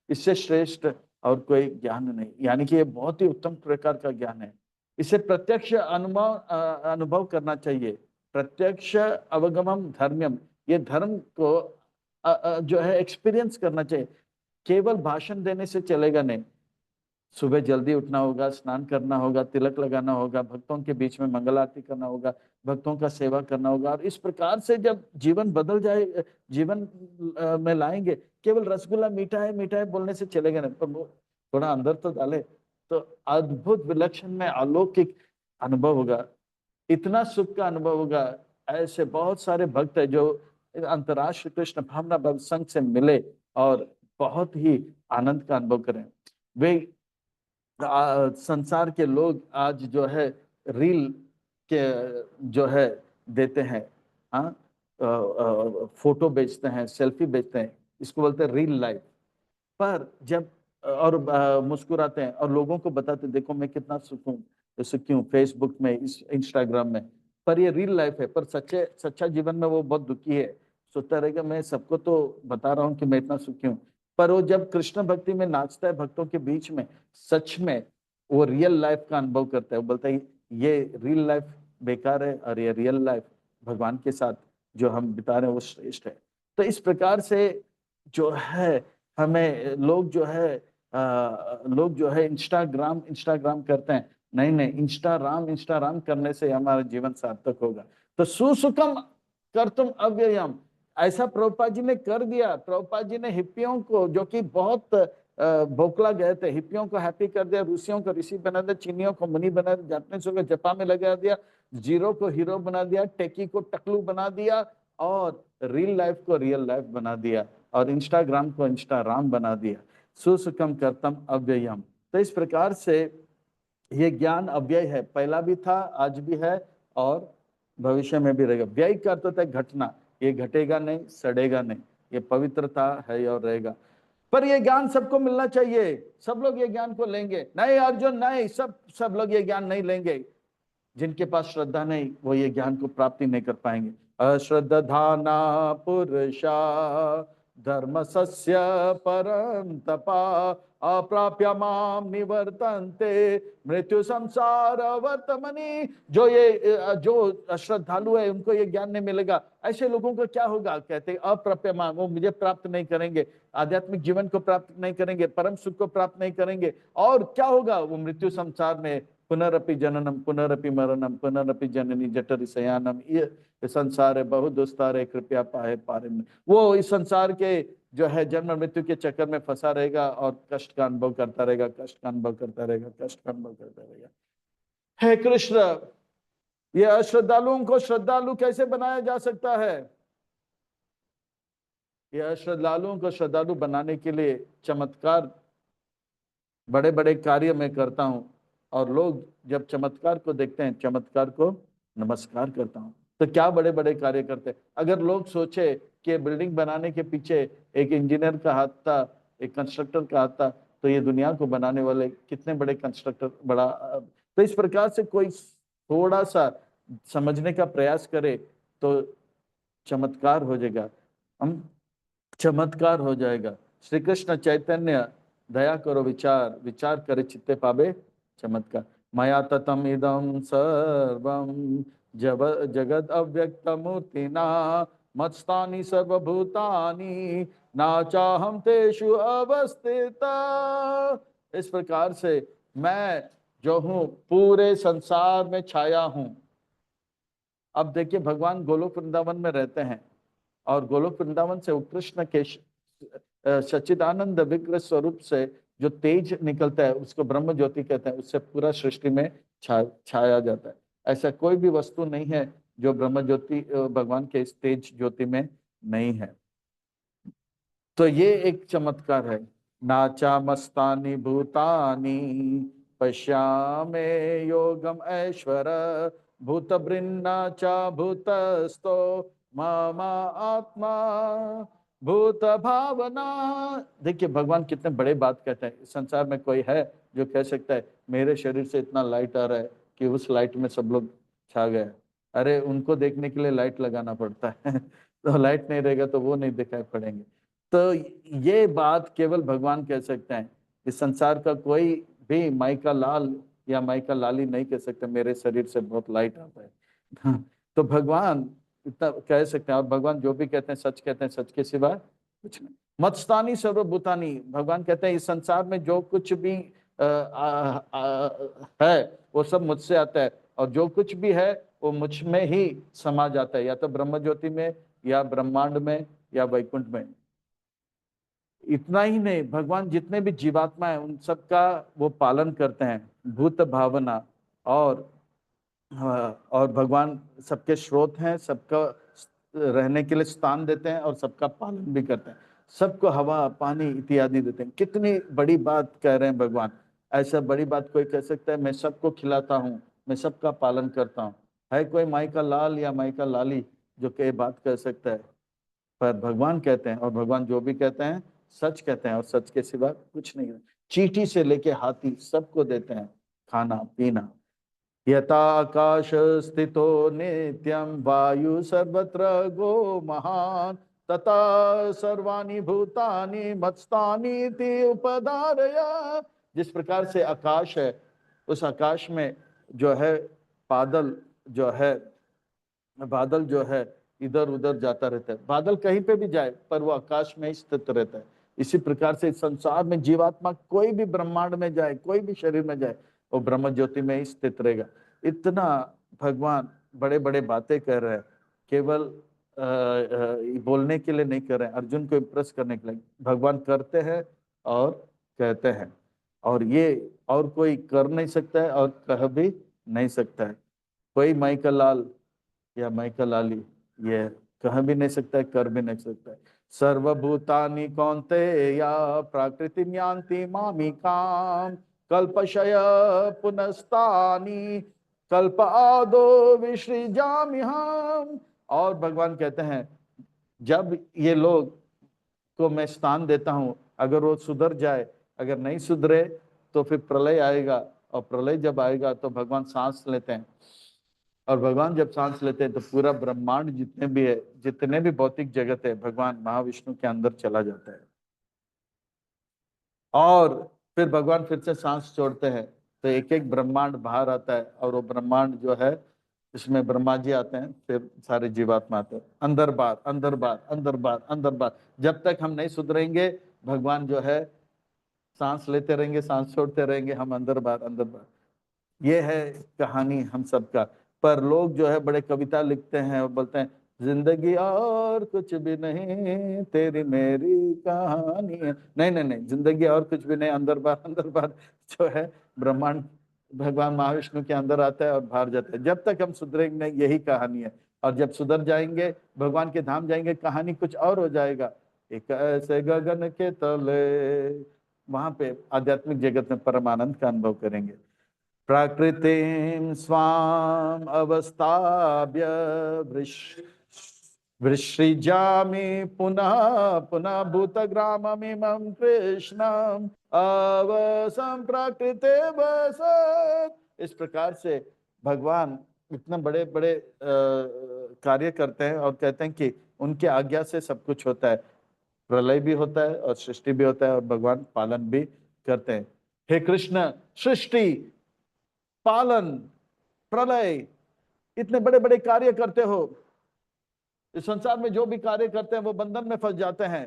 इससे श्रेष्ठ और कोई ज्ञान नहीं, यानी कि ये बहुत ही उत्तम प्रकार का ज्ञान है। इसे प्रत्यक्ष अनुभव करना चाहिए। प्रत्यक्ष अवगमम धर्म्यम, ये धर्म को जो है एक्सपीरियंस करना चाहिए। केवल भाषण देने से चलेगा नहीं। सुबह जल्दी उठना होगा, स्नान करना होगा, तिलक लगाना होगा, भक्तों के बीच में मंगल आरती करना होगा, भक्तों का सेवा करना होगा। और इस प्रकार से जब जीवन बदल जाए, जीवन में लाएंगे। केवल रसगुल्ला मीठा है बोलने से चलेगा नहीं, पर वो थोड़ा अंदर तो डाले तो अद्भुत विलक्षण में अलौकिक अनुभव होगा, इतना सुख का अनुभव होगा। ऐसे बहुत सारे भक्त है जो अंतर्राष्ट्रीय कृष्ण भावना भक्त संघ से मिले और बहुत ही आनंद का अनुभव करें। वे संसार के लोग आज जो है रील के जो है देते हैं, हाँ, फोटो बेचते हैं, सेल्फी बेचते हैं, इसको बोलते हैं रील लाइफ। पर जब और मुस्कुराते हैं और लोगों को बताते देखो मैं कितना सुखी हूँ फेसबुक में, इस इंस्टाग्राम में। पर ये रियल लाइफ है, पर सच्चा जीवन में वो बहुत दुखी है। सोचता रहेगा मैं सबको तो बता रहा हूँ कि मैं इतना सुखी हूँ, पर वो जब कृष्ण भक्ति में नाचता है भक्तों के बीच में, सच में वो रियल लाइफ का अनुभव करता है। वो बोलता है ये रियल लाइफ बेकार है और ये रियल लाइफ भगवान के साथ जो हम बिता रहे हैं वो श्रेष्ठ है। तो इस प्रकार से जो है हमें लोग जो है इंस्टाग्राम करते हैं। नहीं नहीं, इंस्टाराम करने से हमारा जीवन सार्थक होगा। तो सुसुखम कर्तुम अव्ययम, ऐसा प्रभुपाद जी ने कर दिया। प्रभुपाद जी ने हिप्पियों को, जो कि बहुत बौखला गए थे, हिप्पियों को हैप्पी कर दिया, रूसियों को ऋषि बना दिया, चीनियों को मुनि बना दिया, जापानीजों को जपा में लगा दिया, जीरो को हीरो बना दिया, टेकी को टकलू बना दिया, और रियल लाइफ को रियल लाइफ बना दिया, और इंस्टाग्राम को इंस्टाराम बना दिया। सुसुखम कर्तम अव्ययम। तो इस प्रकार से ये ज्ञान अव्यय है, पहला भी था, आज भी है, और भविष्य में भी रहेगा। व्यय का अर्थ होता है घटना, ये घटेगा नहीं, सड़ेगा नहीं, ये पवित्रता है और रहेगा। पर ये ज्ञान सबको मिलना चाहिए, सब लोग ये ज्ञान को लेंगे नहीं अर्जुन, नहीं, सब लोग ये ज्ञान नहीं लेंगे। जिनके पास श्रद्धा नहीं वो ये ज्ञान को प्राप्ति नहीं कर पाएंगे। अश्रद्धाना पुरुषा धर्म सस्य परंतपा अप्राप्य माम निवर्तन्ते मृत्यु संसार वर्तमनि। जो श्रद्धालु है उनको ये ज्ञान नहीं मिलेगा। ऐसे लोगों को क्या होगा, कहते हैं अप्राप्य माम, वो मुझे प्राप्त नहीं करेंगे, आध्यात्मिक जीवन को प्राप्त नहीं करेंगे, परम सुख को प्राप्त नहीं करेंगे। और क्या होगा, वो मृत्यु संसार में पुनरपि जननम पुनरपि मरणम पुनरपि जननी जठरि शयानम, ये संसार है बहुत दुस्तार है कृपया पाए पारे में। वो इस संसार के जो है जन्म मृत्यु के चक्कर में फंसा रहेगा और कष्ट का अनुभव करता रहेगा, कष्ट का अनुभव करता रहेगा, कष्ट का अनुभव करता रहेगा। हे कृष्ण, ये अश्रद्धालुओं को श्रद्धालु कैसे बनाया जा सकता है? ये अश्रद्धालुओं को श्रद्धालु बनाने के लिए चमत्कार, बड़े बड़े कार्य मैं करता हूं, और लोग जब चमत्कार को देखते हैं, चमत्कार को नमस्कार करता हूं। तो क्या बड़े बड़े कार्य करते हैं? अगर लोग सोचे कि बिल्डिंग बनाने के पीछे एक इंजीनियर का हाथ था, एक कंस्ट्रक्टर का हाथ था, तो ये दुनिया को बनाने वाले कितने बड़े कंस्ट्रक्टर, बड़ा। तो इस प्रकार से कोई थोड़ा सा समझने का प्रयास करे तो चमत्कार हो जाएगा, हम चमत्कार हो जाएगा। श्री कृष्ण चैतन्य दया करो विचार, विचार करे चित्ते पावे चमत्कार। मया ततम इदम सर्वम जगद अव्यक्त मूर्तिना मत्स्थानि सर्वभूतानि ना चाहम तेषु अवस्थिता। इस प्रकार से मैं जो हूं पूरे संसार में छाया हूं। अब देखिए, भगवान गोलोक वृंदावन में रहते हैं, और गोलोक वृंदावन से कृष्ण के सच्चिदानंद विग्रह स्वरूप से जो तेज निकलता है उसको ब्रह्म ज्योति कहते हैं, उससे पूरा सृष्टि में छाया जाता है। ऐसा कोई भी वस्तु नहीं है जो ब्रह्म ज्योति भगवान के इस तेज ज्योति में नहीं है। तो ये एक चमत्कार है। नाचा मस्तानी भूतानी पश्यामे योगम ऐश्वर भूत बृन्ना चा भूतस्तो मामा आत्मा भूत भावना। देखिए भगवान कितने बड़े बात कहते हैं। संसार में कोई है जो कह सकता है मेरे शरीर से इतना लाइट आ रहा है कि उस लाइट में सब लोग छा गए? अरे उनको देखने के लिए लाइट लगाना पड़ता है तो लाइट नहीं रहेगा तो वो नहीं दिखाई पड़ेंगे। तो ये बात केवल भगवान कह सकते हैं। इस संसार का कोई भी माई का लाल या माई का लाली नहीं कह सकते मेरे शरीर से बहुत लाइट आता है तो भगवान इतना कह सकते हैं, और भगवान जो भी कहते हैं सच कहते हैं, सच के सिवा कुछ नहीं। मत्स्थानी सर्वभूतानी, भगवान कहते हैं इस संसार में जो कुछ भी है वो सब मुझसे आता है, और जो कुछ भी है वो मुझ में ही समा जाता है, या तो ब्रह्म ज्योति में, या ब्रह्मांड में, या वैकुंठ में। इतना ही नहीं, भगवान जितने भी जीवात्मा है उन सबका वो पालन करते हैं, भूत भावना। और और भगवान सबके स्रोत हैं, सबका रहने के लिए स्थान देते हैं, और सबका पालन भी करते हैं, सबको हवा पानी इत्यादि देते हैं। कितनी बड़ी बात कह रहे हैं भगवान। ऐसा बड़ी बात कोई कह सकता है? मैं सबको खिलाता हूँ, मैं सबका पालन करता हूँ। है कोई माई का लाल या माई का लाली जो कई बात कह सकता है? पर भगवान कहते हैं, और भगवान जो भी कहते हैं सच कहते हैं, और सच के सिवा कुछ नहीं। चींटी से लेके हाथी सबको देते हैं खाना पीना। यथा आकाश स्थितो नित्यं वायु सर्वत्र गो महान तथा सर्वाणि भूतानि मत्स्थानि इति उपधारय। जिस प्रकार से आकाश है, उस आकाश में जो है बादल जो है, बादल जो है इधर उधर जाता रहता है। बादल कहीं पे भी जाए पर वो आकाश में ही स्थित रहता है। इसी प्रकार से इस संसार में जीवात्मा कोई भी ब्रह्मांड में जाए, कोई भी शरीर में जाए, वो ब्रह्म ज्योति में ही स्थित रहेगा। इतना भगवान बड़े बड़े बातें कर रहे हैं, केवल बोलने के लिए नहीं कर रहे हैं, अर्जुन को इम्प्रेस करने के लिए भगवान करते हैं और कहते हैं। और ये और कोई कर नहीं सकता है और कह भी नहीं सकता है। कोई माई का लाल या माई का लाली ये कह भी नहीं सकता है, कर भी नहीं सकता है। सर्वभूतानि कौन्तेय प्रकृतिं यान्ति मामिकाम् कल्पशय पुनस्तानि कल्प आदो विसृजामि हम। और भगवान कहते हैं जब ये लोग को मैं स्थान देता हूँ, अगर वो सुधर जाए, अगर नहीं सुधरे तो फिर प्रलय आएगा, और प्रलय जब आएगा तो भगवान सांस लेते हैं, और भगवान जब सांस लेते हैं तो पूरा ब्रह्मांड जितने भी है, जितने भी भौतिक जगत है, भगवान महाविष्णु के अंदर चला जाता है। और फिर भगवान फिर से सांस छोड़ते हैं तो एक एक ब्रह्मांड बाहर आता है, और वो ब्रह्मांड जो है, इसमें ब्रह्मा जी आते हैं, फिर सारे जीवात्मा आते हैं, अंदर बार अंदर बार अंदर बार अंदर बार। जब तक हम नहीं सुधरेंगे, भगवान जो है सांस लेते रहेंगे, सांस छोड़ते रहेंगे, हम अंदर बार अंदर बार। ये है कहानी हम सबका। पर लोग जो है बड़े कविता लिखते हैं और बोलते हैं जिंदगी और कुछ भी नहीं, तेरी मेरी कहानी है। नहीं नहीं नहीं, जिंदगी और कुछ भी नहीं, अंदर बार जो है ब्रह्मांड, भगवान महाविष्णु के अंदर आता है और बाहर जाता है। जब तक हम सुधरेंगे नहीं, यही कहानी है। और जब सुधर जाएंगे, भगवान के धाम जाएंगे, कहानी कुछ और हो जाएगा। एक ऐसे गगन के तले, वहां पे आध्यात्मिक जगत में परमानंद का अनुभव करेंगे। प्रकृतिं स्वाम अवस्थाभ्य विसृजामि पुनः पुनः भूतग्राममिमं कृष्णं अवसं प्रकृते वसत्। इस प्रकार से भगवान इतने बड़े बड़े कार्य करते हैं और कहते हैं कि उनके आज्ञा से सब कुछ होता है। प्रलय भी होता है और सृष्टि भी होता है, और भगवान पालन भी करते हैं। हे कृष्ण, सृष्टि, पालन, प्रलय, इतने बड़े बड़े कार्य करते हो। इस संसार में जो भी कार्य करते हैं वो बंधन में फंस जाते हैं।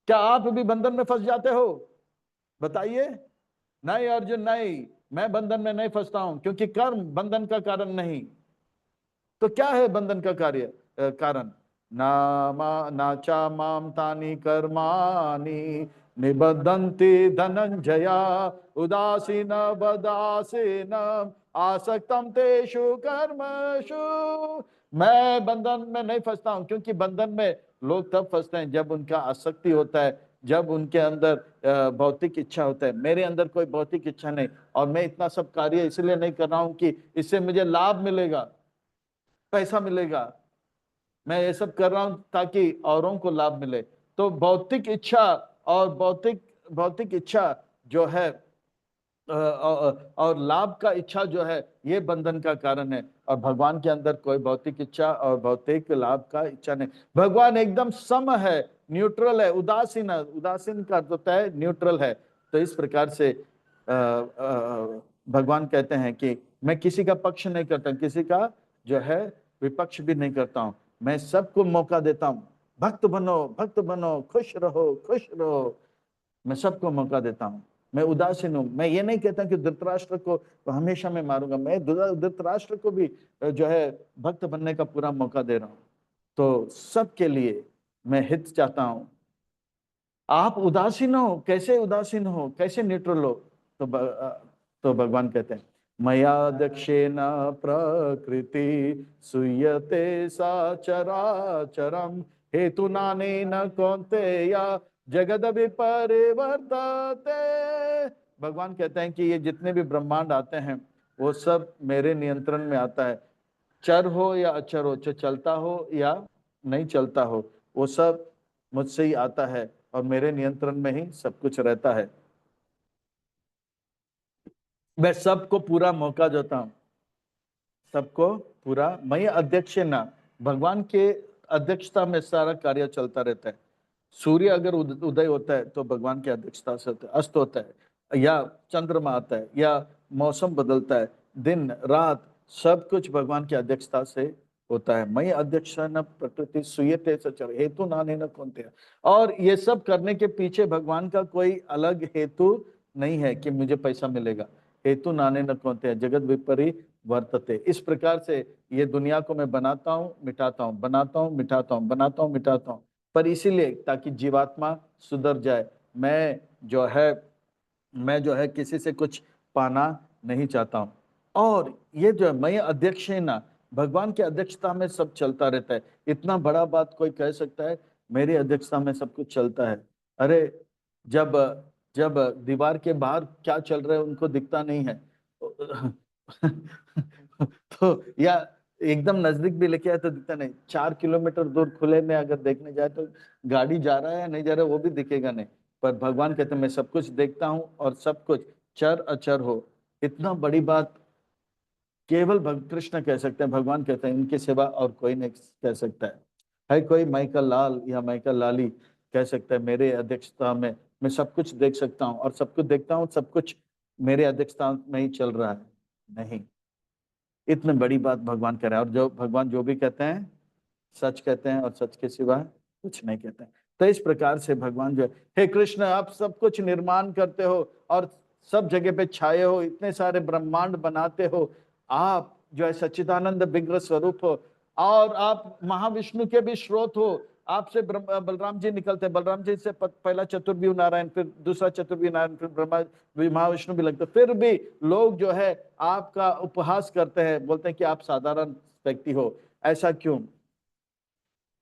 क्या आप भी बंधन में फंस जाते हो? बताइए। नहीं अर्जुन नहीं, मैं बंधन में नहीं फंसता हूं, क्योंकि कर्म बंधन का कारण नहीं। तो क्या है बंधन का कारण? नाचा माम तानि कर्माणि निबद्धन्ति धनंजया उदासीन वदासीन आसक्तम तेषु कर्मसु। मैं बंधन में नहीं फंसता हूं, क्योंकि बंधन में लोग तब फंसते हैं जब उनका आसक्ति होता है, जब उनके अंदर भौतिक इच्छा होता है। मेरे अंदर कोई भौतिक इच्छा नहीं, और मैं इतना सब कार्य इसलिए नहीं कर रहा हूं कि इससे मुझे लाभ मिलेगा, पैसा मिलेगा। मैं ये सब कर रहा हूं ताकि औरों को लाभ मिले। तो भौतिक इच्छा और भौतिक भौतिक इच्छा जो है और लाभ का इच्छा जो है, ये बंधन का कारण है। और भगवान के अंदर कोई भौतिक इच्छा और भौतिक लाभ का इच्छा नहीं। भगवान एकदम सम है, न्यूट्रल है, उदासीन है। उदासीन का अर्थ होता है न्यूट्रल है। तो इस प्रकार से भगवान कहते हैं कि मैं किसी का पक्ष नहीं करता, किसी का जो है विपक्ष भी नहीं करता हूं। मैं सबको मौका देता हूं, भक्त बनो, खुश रहो। मैं सबको मौका देता हूं। मैं उदासीन हूं। मैं ये नहीं कहता कि धृतराष्ट्र को हमेशा मैं मारूंगा। मैं धृतराष्ट्र को भी जो है भक्त बनने का पूरा मौका दे रहा हूं। तो सबके लिए मैं हित चाहता हूं। आप उदासीन हो, कैसे उदासीन हो, कैसे न्यूट्रल हो? तो भगवान कहते हैं मया दक्षेण प्रकृति सूयते सा चराचरम हेतु नानेन कौन्तेय जगद विपरिवर्तते। भगवान कहते हैं कि ये जितने भी ब्रह्मांड आते हैं वो सब मेरे नियंत्रण में आता है। चर हो या अचर हो, चलता हो या नहीं चलता हो, वो सब मुझसे ही आता है, और मेरे नियंत्रण में ही सब कुछ रहता है। मैं सबको पूरा मौका देता हूं, सबको पूरा। मैं अध्यक्ष ना, भगवान के अध्यक्षता में सारा कार्य चलता रहता है। सूर्य अगर उदय होता है तो भगवान की अध्यक्षता से होता है, अस्त होता है, या चंद्रमा आता है, या मौसम बदलता है, दिन रात सब कुछ भगवान की अध्यक्षता से होता है। मैं अध्यक्ष न प्रकृति सुयते सचर हेतु नाने न कौन्तेय। और ये सब करने के पीछे भगवान का कोई अलग हेतु नहीं है कि मुझे पैसा मिलेगा। हेतु नाने न कौन्तेय जगत विपरी वर्तते। इस प्रकार से ये दुनिया को मैं बनाता हूँ, मिटाता हूँ, बनाता हूँ, मिटाता हूँ, बनाता हूँ, मिटाता हूँ, पर इसीलिए ताकि जीवात्मा सुधर जाए। मैं जो है किसी से कुछ पाना नहीं चाहता हूं। और ये जो है मैं अध्यक्ष है ना, भगवान की अध्यक्षता में सब चलता रहता है। इतना बड़ा बात कोई कह सकता है? मेरी अध्यक्षता में सब कुछ चलता है। अरे जब जब दीवार के बाहर क्या चल रहा है उनको दिखता नहीं है तो या एकदम नजदीक भी लेके आए तो दिखता नहीं, 4 किलोमीटर दूर खुले में अगर देखने जाए तो गाड़ी जा रहा है या नहीं जा रहा है वो भी दिखेगा नहीं। पर भगवान कहते हैं मैं सब कुछ देखता हूँ और सब कुछ चर अचर हो। इतना बड़ी बात केवल कृष्ण कह सकते हैं। भगवान कहते हैं इनके सिवा और कोई नहीं कह सकता है कोई माइकल लाल या माइकल लाली कह सकता है मेरे अध्यक्षता में मैं सब कुछ देख सकता हूँ और सब कुछ देखता हूँ, सब कुछ मेरे अध्यक्षता में ही चल रहा है? नहीं। इतनी बड़ी बात भगवान कह रहा है, और जो भगवान जो भी कहते हैं सच कहते हैं और सच के सिवा कुछ नहीं कहते हैं। तो इस प्रकार से भगवान जो है, हे कृष्ण आप सब कुछ निर्माण करते हो और सब जगह पे छाए हो, इतने सारे ब्रह्मांड बनाते हो, आप जो है सच्चिदानंद विग्रह स्वरूप हो और आप महाविष्णु के भी स्रोत हो। आपसे बलराम जी निकलते हैं, बलराम जी से पहला चतुर्व्यूह नारायण, फिर दूसरा चतुर्व्यूह नारायण, फिर ब्रह्मा महाविष्णु भी लगते, फिर भी लोग जो है आपका उपहास करते हैं, बोलते हैं कि आप साधारण व्यक्ति हो। ऐसा क्यों?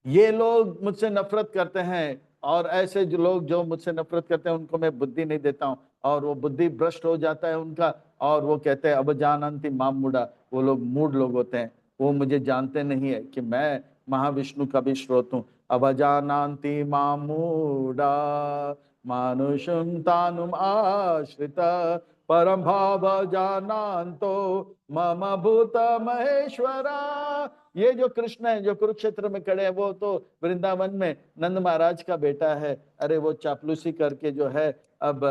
ये लोग मुझसे नफरत करते हैं और ऐसे जो लोग जो मुझसे नफरत करते हैं उनको मैं बुद्धि नहीं देता हूँ और वो बुद्धि भ्रष्ट हो जाता है उनका, और वो कहते हैं अब जानंति माम मूढ़ा। वो लोग मूढ़ लोग होते हैं, वो मुझे जानते नहीं है कि मैं महाविष्णु का भी स्रोत हूँ। अब जानंति माम मूढ़ा मानुषम तानुम आश्रिता परम भाव जानंतो मम भूत महेश्वरा। ये जो कृष्ण है जो कुरुक्षेत्र में खड़े हैं वो तो वृंदावन में नंद महाराज का बेटा है। अरे वो चापलूसी करके जो है अब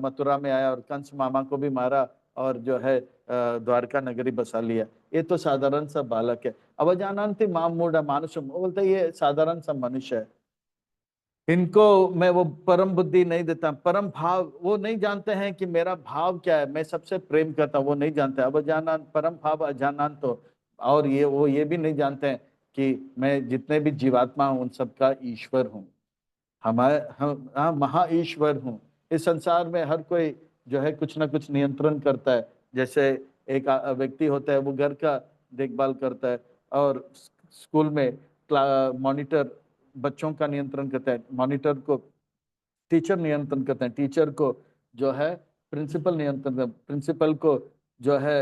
मथुरा में आया और कंस मामा को भी मारा और जो है द्वारका नगरी बसा लिया। ये तो साधारण सा बालक है। अब जानंति माम मूढ़ा मानुषम, वो बोलते ये साधारण सा मनुष्य है, इनको मैं वो परम बुद्धि नहीं देता, परम भाव वो नहीं जानते हैं कि मेरा भाव क्या है, मैं सबसे प्रेम करता हूँ, वो नहीं जानते। अब अजानन परम भाव अजानन तो, और ये वो ये भी नहीं जानते हैं कि मैं जितने भी जीवात्मा हूँ उन सबका ईश्वर हूँ। हम महा ईश्वर हूँ। इस संसार में हर कोई जो है कुछ ना कुछ नियंत्रण करता है। जैसे एक व्यक्ति होता है वो घर का देखभाल करता है और स्कूल में मॉनिटर बच्चों का नियंत्रण करता है, मॉनिटर को टीचर नियंत्रण करते हैं, टीचर को जो है प्रिंसिपल नियंत्रण, प्रिंसिपल को जो है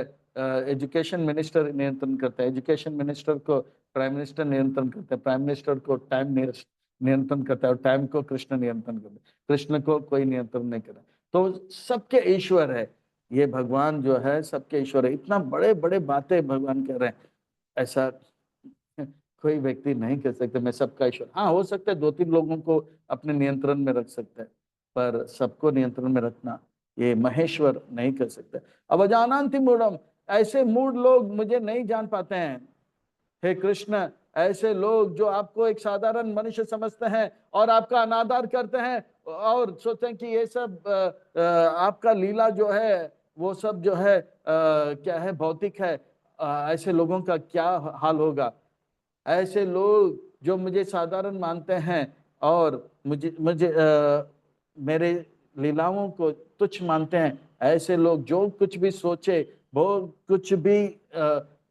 एजुकेशन मिनिस्टर नियंत्रण करता है, एजुकेशन मिनिस्टर को प्राइम मिनिस्टर नियंत्रण करते हैं, प्राइम मिनिस्टर को टाइम नियंत्रण करता है और टाइम को कृष्ण नियंत्रण करता है, कृष्ण को कोई नियंत्रण नहीं करता। तो सबके ईश्वर है ये भगवान जो है, सबके ईश्वर है। इतना बड़े बड़े बातें भगवान कह रहे हैं, ऐसा कोई व्यक्ति नहीं कह सकते मैं सबका ईश्वर। हाँ हो सकता है 2-3 लोगों को अपने नियंत्रण में रख सकता है, पर सबको नियंत्रण में रखना ये महेश्वर नहीं कर सकते। अब अजानंति मूढ़म, ऐसे मूढ़ लोग मुझे नहीं जान पाते हैं। हे कृष्ण, ऐसे लोग जो आपको एक साधारण मनुष्य समझते हैं और आपका अनादर करते हैं और सोचते हैं कि ये सब आपका लीला जो है वो सब जो है क्या है, भौतिक है। ऐसे लोगों का क्या हाल होगा? ऐसे लोग जो मुझे साधारण मानते हैं और मुझे मुझे मेरे लीलाओं को तुच्छ मानते हैं, ऐसे लोग जो कुछ भी सोचे, वो कुछ भी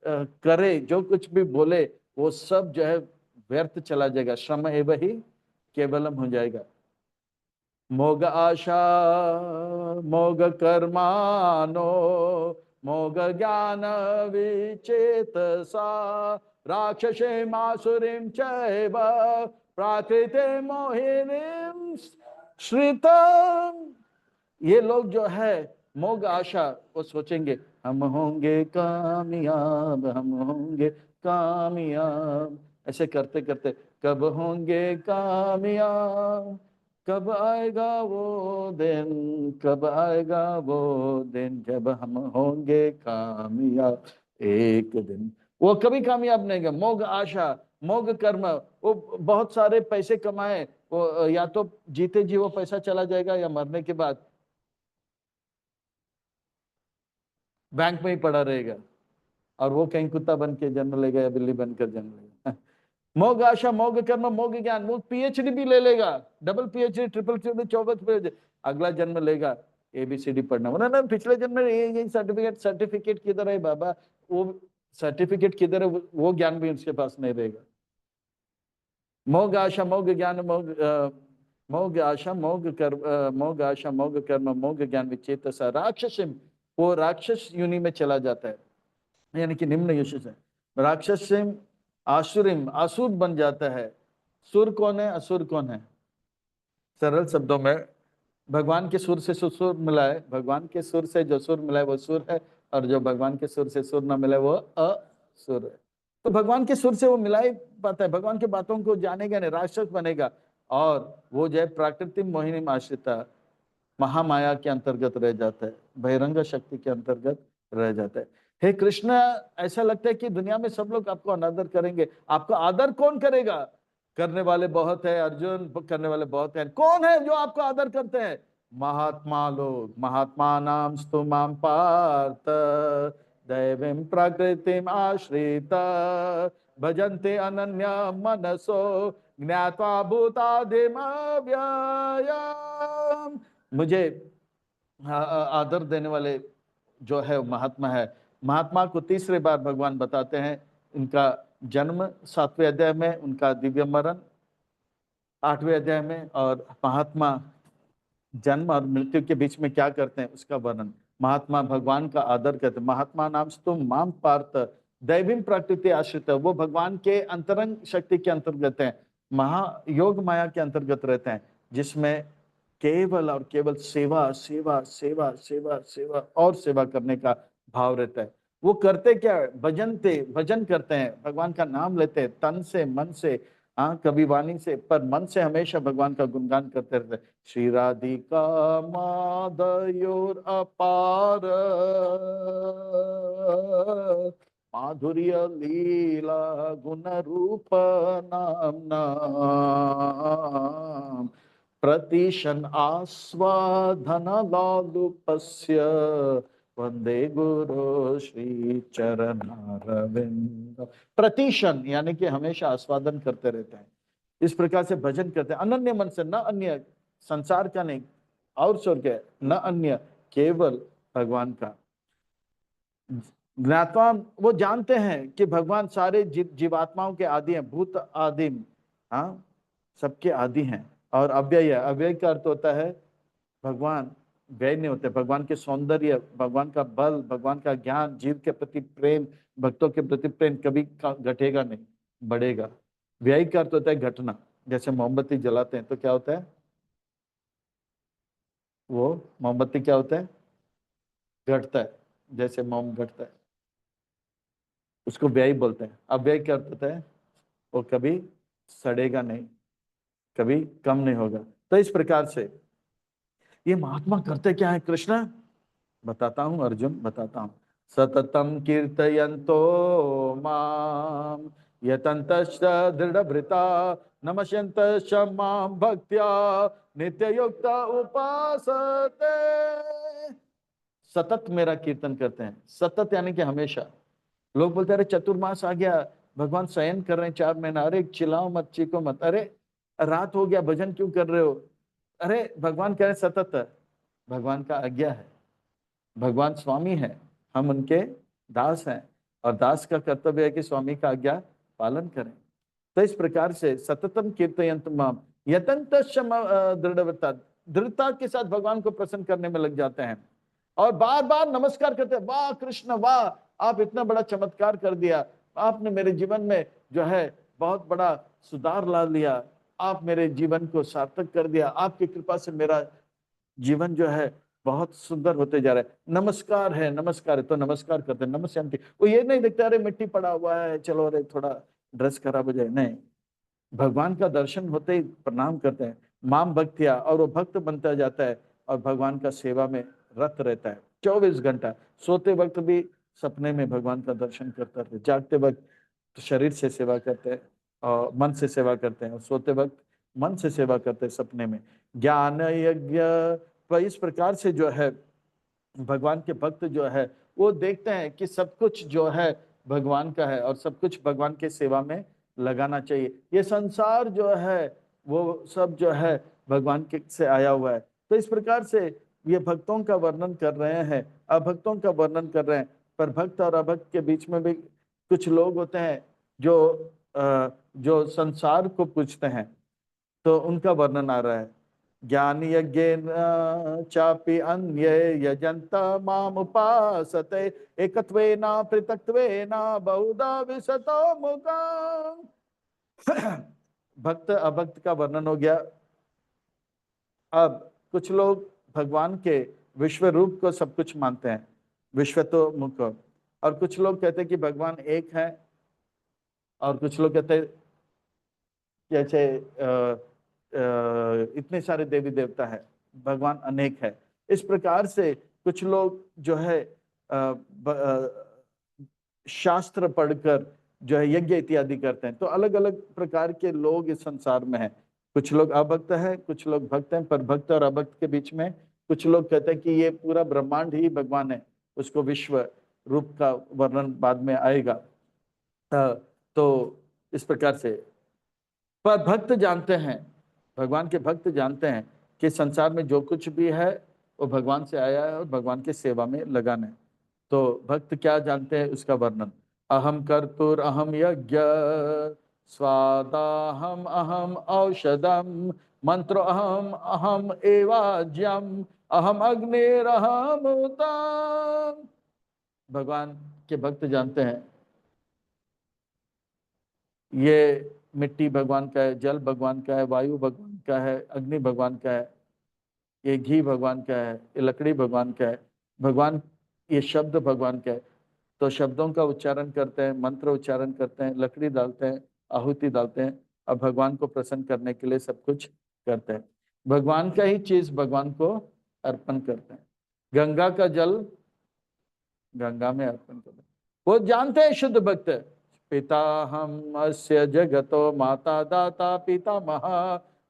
करे, जो कुछ भी बोले, वो सब जो है व्यर्थ चला जाएगा, श्रम एव ही केवलम हो जाएगा। मोग आशा मोग कर्मानो मोग ज्ञान विचेतसा राक्षसे मासुरीं चैव प्राकृते मोहिनीं श्रितम्। ये लोग जो है मोग आशा, वो सोचेंगे हम होंगे कामयाब, हम होंगे कामयाब, ऐसे करते करते कब होंगे कामयाब, कब आएगा वो दिन, कब आएगा वो दिन जब हम होंगे कामयाब एक दिन। वो कभी कामयाब नहीं होगा। मोग आशा मोग कर्म, वो बहुत सारे पैसे कमाए, वो या तो जीते जी वो पैसा चला जाएगा या मरने के बाद बैंक में ही पड़ा रहेगा और वो कहीं कुत्ता बन के जन्म लेगा या बिल्ली बनकर जन्म लेगा। मोग आशा मोग कर्म मोग ज्ञान, वो पीएचडी भी ले लेगा, double PhD triple PhD 24 PhD, अगला जन्म लेगा एबीसीडी पढ़ना, वरना ना पिछले जन्म में ये सर्टिफिकेट सर्टिफिकेट किधर है बाबा, वो सर्टिफिकेट किधर है, वो ज्ञान भी उसके पास नहीं रहेगा। मोग आशा मोग ज्ञान मोग आशा मोग कर्म मोग आशा मोग कर्म मोग ज्ञान विचेतसा राक्षसिम, वो राक्षस योनि में चला जाता है, यानी कि निम्न यश है। राक्षसिम आसुरिम, असुर बन जाता है। सुर कौन है, असुर कौन है? सरल शब्दों में भगवान के सुर से सुर मिला है, भगवान के सुर से जो सुर मिला है वो सुर है, और जो भगवान के सुर से सुर ना मिला है वो असुर है। तो भगवान के सुर से वो मिला ही पाता है, भगवान की बातों को जानेगा नहीं, राक्षस बनेगा। और वो जो है प्राकृतिक मोहिनी में आश्रिता महामाया के अंतर्गत रह जाता है, बहिरंग शक्ति के अंतर्गत रह जाता है। हे कृष्ण, ऐसा लगता है कि दुनिया में सब लोग आपको अनादर करेंगे, आपको आदर कौन करेगा? करने वाले बहुत है अर्जुन, करने वाले बहुत हैं। कौन है जो आपको आदर करते हैं? महात्मा लोग। महात्मा नाम स्तु माम पार्थ दैवीं प्रकृतिम आश्रिता भजन्ते अनन्या मनसो ज्ञात्वा भूतादिम अव्ययम्। मुझे आदर देने वाले जो है महात्मा है। महात्मा को तीसरे बार भगवान बताते हैं, उनका जन्म 7वें अध्याय में, उनका दिव्य मरण 8वें अध्याय में, और महात्मा जन्म और मृत्यु के बीच में क्या करते हैं उसका वर्णन। महात्मा भगवान का आदर करते हैं। महात्मा नाम तुम माम पार्थ दैवीं प्रकृति आश्रित है, वो भगवान के अंतरंग शक्ति के अंतर्गत हैं, महायोग माया के अंतर्गत रहते हैं, जिसमें केवल और केवल सेवा सेवा सेवा सेवा सेवा और सेवा करने का भाव रहता है। वो करते क्या है? भजनते, भजन करते हैं, भगवान का नाम लेते हैं तन से मन से, हाँ कभी वाणी से, पर मन से हमेशा भगवान का गुणगान करते रहते हैं। श्री राधिका माधयोर अपार माधुर्य लीला गुण रूप नाम नाम प्रतिशन आस्वादन लालुपस्य वंदे गुरु श्री चरणारविंद। प्रतिशन यानी कि हमेशा आस्वादन करते रहते हैं, इस प्रकार से भजन करते हैं अनन्य मन से, न अन्य संसार का नहीं और स्वर्ग न अन्य, केवल भगवान का। ज्ञात्वा, वो जानते हैं कि भगवान सारे जीवात्माओं के आदि हैं, भूत आदिम, हाँ सबके आदि हैं। और अव्यय, अव्यय का अर्थ होता है भगवान व्यय नहीं होते, भगवान के सौंदर्य, भगवान का बल, भगवान का ज्ञान, जीव के प्रति प्रेम, भक्तों के प्रति प्रेम कभी घटेगा नहीं, बढ़ेगा। व्यय का अर्थ होता है घटना। जैसे मोमबत्ती जलाते हैं तो क्या होता है, वो मोमबत्ती क्या होता है, घटता है, जैसे मोम घटता है, उसको व्यय बोलते हैं। अव्यय क्या अर्थ होता है, वो कभी सड़ेगा नहीं, कभी कम नहीं होगा। तो इस प्रकार से ये महात्मा करते क्या है कृष्ण, बताता हूं अर्जुन, बताता हूं। सततम कीर्तयन्तो माम यतन्तश्च दृढ़भृता नमस्यन्तश्च माम भक्त्या नित्ययुक्त उपासते। सतत मेरा कीर्तन करते हैं, सतत यानी कि हमेशा। लोग बोलते हैं अरे चतुर्मास आ गया, भगवान शयन कर रहे हैं 4 महीना, अरे चिल्लाओ मत, चीखो मत, अरे रात हो गया भजन क्यों कर रहे हो? अरे भगवान कह रहे सतत, भगवान का आज्ञा है, भगवान स्वामी है, हम उनके दास हैं, और दास का कर्तव्य है कि स्वामी का आज्ञा पालन करें। तो इस प्रकार से सततम कीर्तयन्त माम यतंत दृढ़ता, दृढ़ता के साथ भगवान को प्रसन्न करने में लग जाते हैं, और बार बार नमस्कार करते हैं, वाह कृष्ण वाह, आप इतना बड़ा चमत्कार कर दिया, आपने मेरे जीवन में जो है बहुत बड़ा सुधार ला लिया, आप मेरे जीवन को सार्थक कर दिया, आपकी कृपा से मेरा जीवन जो है बहुत सुंदर होते जा रहा है। नमस्कार है, नमस्कार है, तो नमस्कार करते हैं, नमस्ते। वो ये नहीं देखते अरे मिट्टी पड़ा हुआ है, चलो अरे थोड़ा ड्रेस खराब हो जाए, नहीं, भगवान का दर्शन होते ही प्रणाम करते हैं, माम भक्तिया, और वो भक्त बनता जाता है, और भगवान का सेवा में रत रहता है 24 घंटा। सोते वक्त भी सपने में भगवान का दर्शन करता है, जागते वक्त तो शरीर से सेवा करते हैं और मन से सेवा करते हैं, और सोते वक्त मन से सेवा करते हैं सपने में। ज्ञान यज्ञ, तो इस प्रकार से जो है भगवान के भक्त जो है वो देखते हैं कि सब कुछ जो है भगवान का है, और सब कुछ भगवान के सेवा में लगाना चाहिए। ये संसार जो है वो सब जो है भगवान के से आया हुआ है। तो इस प्रकार से ये भक्तों का वर्णन कर रहे हैं, अभक्तों का वर्णन कर रहे हैं, पर भक्त और अभक्त के बीच में भी कुछ लोग होते हैं जो संसार को पूजते हैं, तो उनका वर्णन आ रहा है। ज्ञान यज्ञेन चापि अन्ये यजन्त माम उपासते एकत्वेन पृथक्त्वेन बहुधा विशतो मुखम्। भक्त अभक्त का वर्णन हो गया। अब कुछ लोग भगवान के विश्व रूप को सब कुछ मानते हैं, विश्वतो मुख, और कुछ लोग कहते हैं कि भगवान एक है, और कुछ लोग कहते हैं जैसे इतने सारे देवी देवता है, भगवान अनेक है। इस प्रकार से कुछ लोग जो है शास्त्र पढ़कर जो है यज्ञ इत्यादि करते हैं। तो अलग अलग प्रकार के लोग इस संसार में हैं। कुछ लोग अभक्त हैं, कुछ लोग भक्त हैं, पर भक्त और अभक्त के बीच में कुछ लोग कहते हैं कि ये पूरा ब्रह्मांड ही भगवान है, उसको विश्व रूप का वर्णन बाद में आएगा। तो इस प्रकार से पर भक्त जानते हैं, भगवान के भक्त जानते हैं कि संसार में जो कुछ भी है वो भगवान से आया है और भगवान की सेवा में लगाना है। तो भक्त क्या जानते हैं उसका वर्णन, अहम कर्तुर अहम यज्ञ स्वादाहम अहम औषधम मंत्र अहम अहम एवाज्यम अहम अग्निरहम उतम। भगवान के भक्त जानते हैं ये मिट्टी भगवान का है, जल भगवान का है, वायु भगवान का है, अग्नि भगवान का है, ये घी भगवान का है, ये लकड़ी भगवान का है, भगवान ये शब्द भगवान का है। तो शब्दों का उच्चारण करते हैं, मंत्र उच्चारण करते हैं, लकड़ी डालते हैं, आहुति डालते हैं, और भगवान को प्रसन्न करने के लिए सब कुछ करते हैं। भगवान का ही चीज भगवान को अर्पण करते हैं। गंगा का जल गंगा में अर्पण करते हैं। वो जानते हैं शुद्ध भक्त, पिता हम अस्य जगतो माता दाता पितामह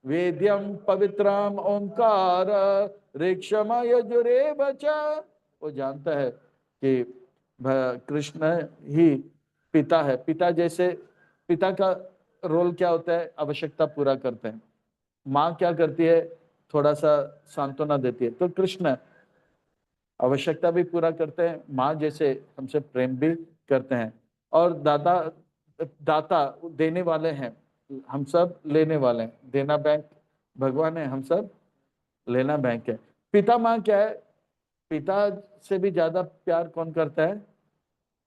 वेद्यम पवित्रम ओंकार ऋक्षम यजुरेव च। वो जानता है कि कृष्ण ही पिता है। पिता जैसे पिता का रोल क्या होता है, आवश्यकता पूरा करते हैं। माँ क्या करती है, थोड़ा सा सांत्वना देती है। तो कृष्ण आवश्यकता भी पूरा करते हैं, माँ जैसे हमसे प्रेम भी करते हैं, और दाता दाता देने वाले हैं, हम सब लेने वाले हैं। देना बैंक भगवान है, हम सब लेना बैंक है। पिता माँ क्या है, पिता से भी ज्यादा प्यार कौन करता है,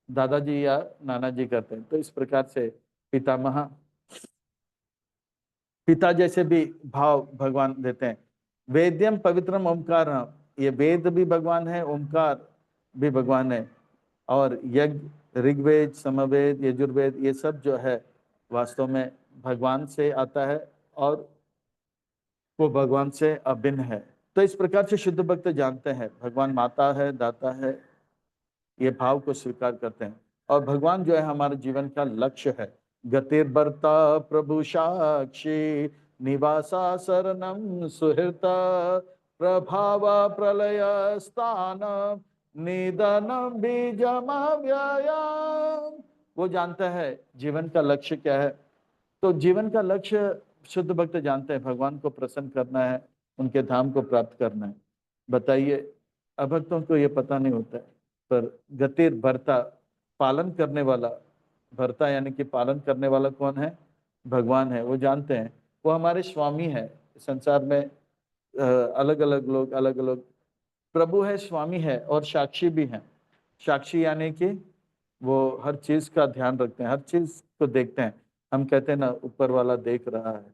दादाजी या नाना जी करते हैं। तो इस प्रकार से पितामह पिता जैसे भी भाव भगवान देते हैं। वेद्यम पवित्रम ओंकार, ये वेद भी भगवान है, ओंकार भी भगवान है, और यज्ञ ऋग्वेद समवेद यजुर्वेद ये सब जो है वास्तव में भगवान से आता है और वो भगवान से अभिन्न है। तो इस प्रकार से शुद्ध भक्त जानते हैं भगवान माता है, दाता है, ये भाव को स्वीकार करते हैं। और भगवान जो है हमारे जीवन का लक्ष्य है। गतिर्भर्ता प्रभु साक्षी निवासा शरणम सुहृता प्रभाव प्रलय स्थान निधनम बीजमव्ययम्। वो जानता है जीवन का लक्ष्य क्या है। तो जीवन का लक्ष्य शुद्ध भक्त जानते हैं, भगवान को प्रसन्न करना है, उनके धाम को प्राप्त करना है। बताइए, अभक्तों को ये पता नहीं होता है। पर गतिर भरता, पालन करने वाला, भरता यानी कि पालन करने वाला कौन है, भगवान है। वो जानते हैं वो हमारे स्वामी है। संसार में अलग अलग लोग अलग अलग प्रभु है, स्वामी है, और साक्षी भी हैं। साक्षी यानी कि वो हर चीज का ध्यान रखते हैं, हर चीज को देखते हैं। हम कहते हैं ना ऊपर वाला देख रहा है,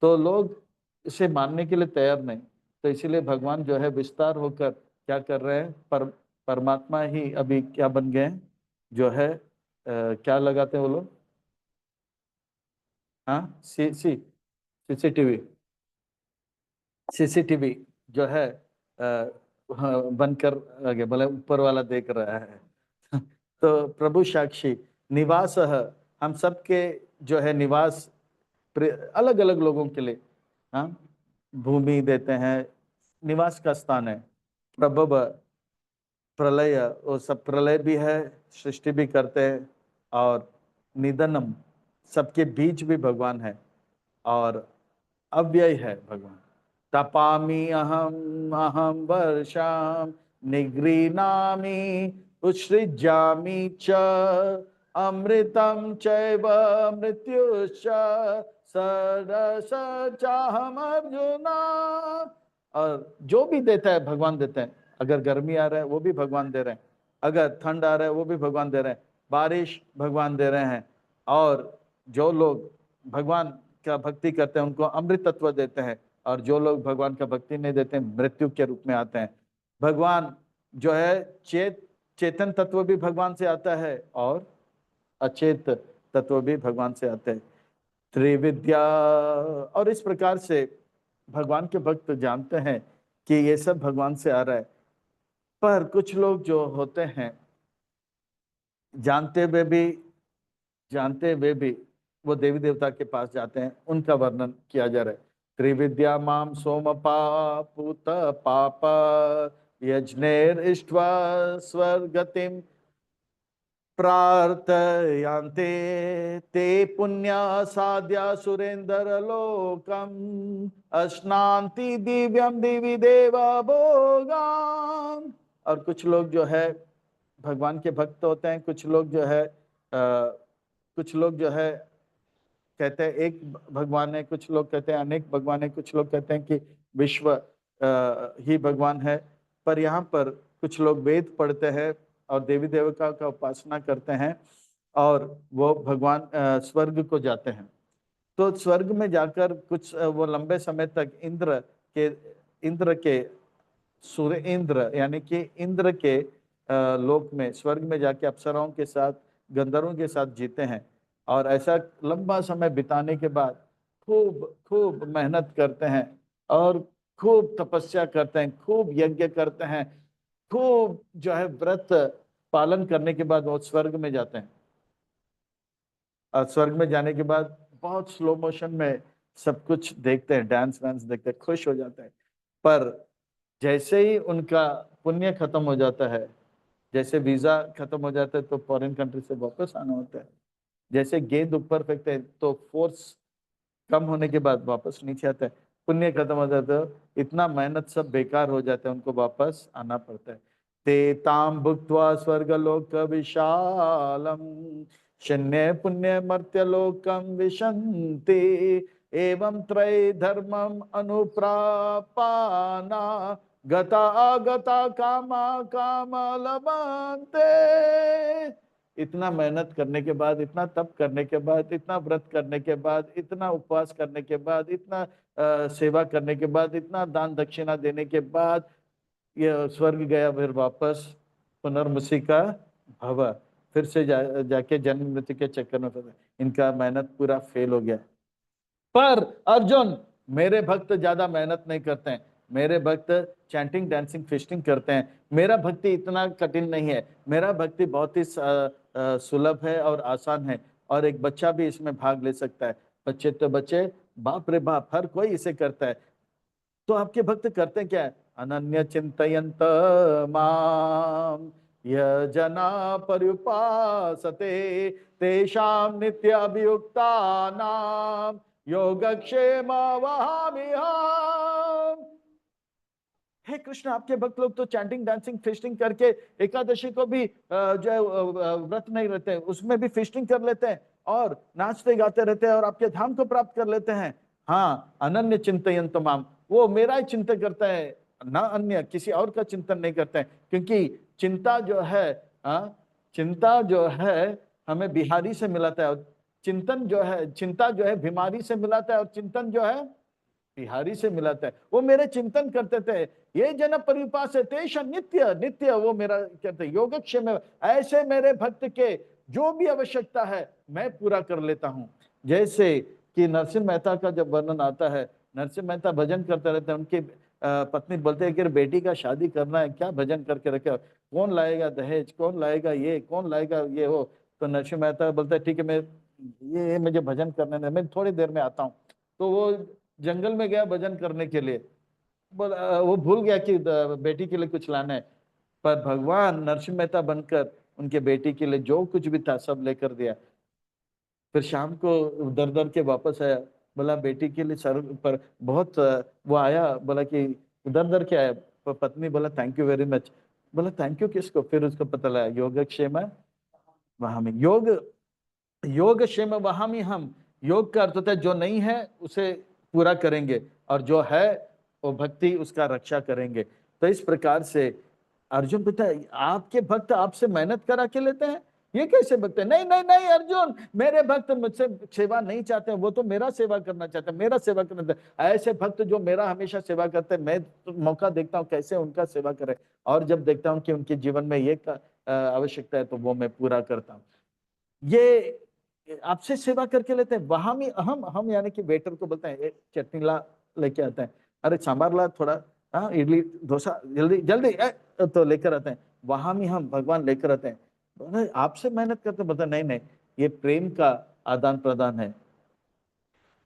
तो लोग इसे मानने के लिए तैयार नहीं। तो इसीलिए भगवान जो है विस्तार होकर क्या कर रहे हैं, परमात्मा ही अभी क्या बन गए हैं, जो है क्या लगाते हैं वो लोग, हाँ सीसीटीवी, सीसीटीवी जो है हाँ, बनकर आगे बोले ऊपर वाला देख रहा है। तो प्रभु साक्षी निवास हम सबके जो है निवास अलग अलग लोगों के लिए, हाँ भूमि देते हैं, निवास का स्थान है। प्रभव प्रलय, वो सब प्रलय भी है, सृष्टि भी करते हैं, और निधनम सबके बीच भी भगवान है, और अव्यय है भगवान। तपामि अहम अहम वर्षाम निगृणामि उत्सृज्यामि च अमृतम चैव मृत्युश्च सरस चाहम अर्जुना। और जो भी देता है भगवान देते हैं। अगर गर्मी आ रहा है वो भी भगवान दे रहे हैं, अगर ठंड आ रहा है वो भी भगवान दे रहे हैं, बारिश भगवान दे रहे हैं। और जो लोग भगवान का भक्ति करते हैं उनको अमृत तत्व देते हैं, और जो लोग भगवान का भक्ति नहीं देते हैं मृत्यु के रूप में आते हैं। भगवान जो है चेतन तत्व भी भगवान से आता है, और अचेत तत्व भी भगवान से आते हैं। त्रिविद्या, और इस प्रकार से भगवान के भक्त जानते हैं कि ये सब भगवान से आ रहा है। पर कुछ लोग जो होते हैं जानते हुए भी वो देवी देवता के पास जाते हैं, उनका वर्णन किया जा रहा है। त्रिविद्या माम सोमपा पूत पाप यज्ञेर इष्ट्वा स्वर्गतिम प्रार्थयांते ते पुण्या साध्या सुरेंद्र लोकम अश्नान्ति दिव्यम दिवि देवा भोगान। और कुछ लोग जो है भगवान के भक्त होते हैं, कुछ लोग जो है कहते हैं एक भगवान है, कुछ लोग कहते हैं अनेक भगवान है, कुछ लोग कहते हैं कि विश्व ही भगवान है। पर यहाँ पर कुछ लोग वेद पढ़ते हैं और देवी देवता का उपासना करते हैं, और वो भगवान स्वर्ग को जाते हैं। तो स्वर्ग में जाकर कुछ वो लंबे समय तक इंद्र के सूर्य इंद्र यानी कि इंद्र के लोक में, स्वर्ग में जाके अप्सराओं के साथ, गंधर्वों के साथ जीते हैं। और ऐसा लंबा समय बिताने के बाद खूब खूब मेहनत करते हैं, और खूब तपस्या करते हैं, खूब यज्ञ करते हैं, खूब जो है व्रत पालन करने के बाद वो स्वर्ग में जाते हैं। और स्वर्ग में जाने के बाद बहुत स्लो मोशन में सब कुछ देखते हैं, डांस वांस देखते हैं, खुश हो जाते हैं। पर जैसे ही उनका पुण्य खत्म हो जाता है, जैसे वीजा खत्म हो जाता है तो फॉरेन कंट्री से वापस आना होता है। जैसे गेंद ऊपर फेंकते हैं तो फोर्स कम होने के बाद वापस नीचे आता है, पुण्य खत्म हो जाता है, इतना मेहनत सब बेकार हो जाता है, उनको वापस आना पड़ता है। ते ताम भुक्त्वा स्वर्गलोक विशालम शन्य पुण्य मर्त्य लोकम विशन्ति एवं त्रय धर्मम अनुप्रापाना गता गता कामा काम लभन्ते। इतना मेहनत करने के बाद, इतना तप करने के बाद, इतना व्रत करने के बाद, इतना उपवास करने के बाद, इतना सेवा करने के बाद, इतना दान दक्षिणा देने के बाद ये स्वर्ग गया, फिर वापस पुनर्मुसी का भव, फिर से जाके जन्म मृत्यु के चक्कर में फंसे। इनका मेहनत पूरा फेल हो गया। पर अर्जुन, मेरे भक्त ज्यादा मेहनत नहीं करते हैं, मेरे भक्त चैंटिंग डांसिंग फिस्टिंग करते हैं, मेरा भक्ति इतना कठिन नहीं है, मेरा भक्ति बहुत ही सुलभ है और आसान है, और एक बच्चा भी इसमें भाग ले सकता है। बच्चे तो बच्चे, बाप रे बाप, हर कोई इसे करता है। तो आपके भक्त करते क्या है? अनन्य चिंतयंत माम ये जना पर्युपासते तेषां नित्याभियुक्तानां योगक्षेम वहाम्यहम्। हे कृष्ण, आपके भक्त लोग तो चैंटिंग डांसिंग फिस्टिंग करके एकादशी को भी जो है व्रत नहीं रहते, उसमें भी फिस्टिंग कर लेते हैं और नाचते गाते रहते हैं और आपके धाम को प्राप्त कर लेते हैं। हाँ, अनन्य चिंतयंत माम, वो मेरा ही चिंतन करता है, ना अन्य किसी और का चिंतन नहीं करते हैं। क्योंकि चिंता जो है हमें बिहारी से मिलाता है, और चिंता जो है बीमारी से मिलाता है, और चिंतन जो है बिहारी से मिलाता है। वो मेरे चिंतन करते थे, ये जन परिपास है तेष नित्य नित्य, वो मेरा कहते योगक्षेम, ऐसे मेरे भक्त के जो भी आवश्यकता है मैं पूरा कर लेता हूँ। जैसे कि नरसिंह मेहता का जब वर्णन आता है, नरसिंह मेहता भजन करते रहते हैं, उनकी पत्नी बोलते हैं कि बेटी का शादी करना है, क्या भजन करके रखे, कौन लाएगा दहेज, कौन लाएगा ये, कौन लाएगा ये हो। तो नरसिंह मेहता बोलते हैं ठीक है, मैं ये मुझे भजन करने दे, मैं थोड़ी देर में आता हूँ। तो वो जंगल में गया भजन करने के लिए, वो भूल गया कि बेटी के लिए कुछ लाना है। पर भगवान नरसिंह मेहता बनकर उनके बेटी के लिए जो कुछ भी था सब लेकर दिया। फिर शाम को दर दर के वापस आया, बोला बेटी के लिए सर पर बहुत वो आया, बोला कि दर दर के आया। पत्नी बोला थैंक यू वेरी मच। बोला थैंक यू किसको? फिर उसको पता लगा योगक्षेम वहां योग क्षेम वहामी हम, योग का अर्थ होता है जो नहीं है उसे पूरा करेंगे, और जो है वो भक्ति उसका रक्षा करेंगे। तो इस प्रकार से अर्जुन पूछता है, आपके भक्त आपसे मेहनत करा के लेते हैं, ये कैसे भक्त है? नहीं नहीं नहीं अर्जुन, मेरे भक्त मुझसे सेवा नहीं चाहते हैं, वो तो मेरा सेवा करना चाहते हैं, मेरा सेवा करना चाहते हैं। ऐसे भक्त जो मेरा हमेशा सेवा करते हैं, मैं तो मौका देखता हूँ कैसे उनका सेवा करें, और जब देखता हूँ कि उनके जीवन में ये आवश्यकता है तो वो मैं पूरा करता हूँ। ये आपसे सेवा करके लेते हैं। वहां भी हम यानी कि वेटर को बोलते हैं, चटनी ला, लेके आते हैं, अरे सांबार ला थोड़ा, हाँ इडली डोसा जल्दी जल्दी, तो लेकर आते हैं। वहां भी हम भगवान लेकर आते हैं, आपसे मेहनत करते, बता नहीं नहीं, ये प्रेम का आदान प्रदान है।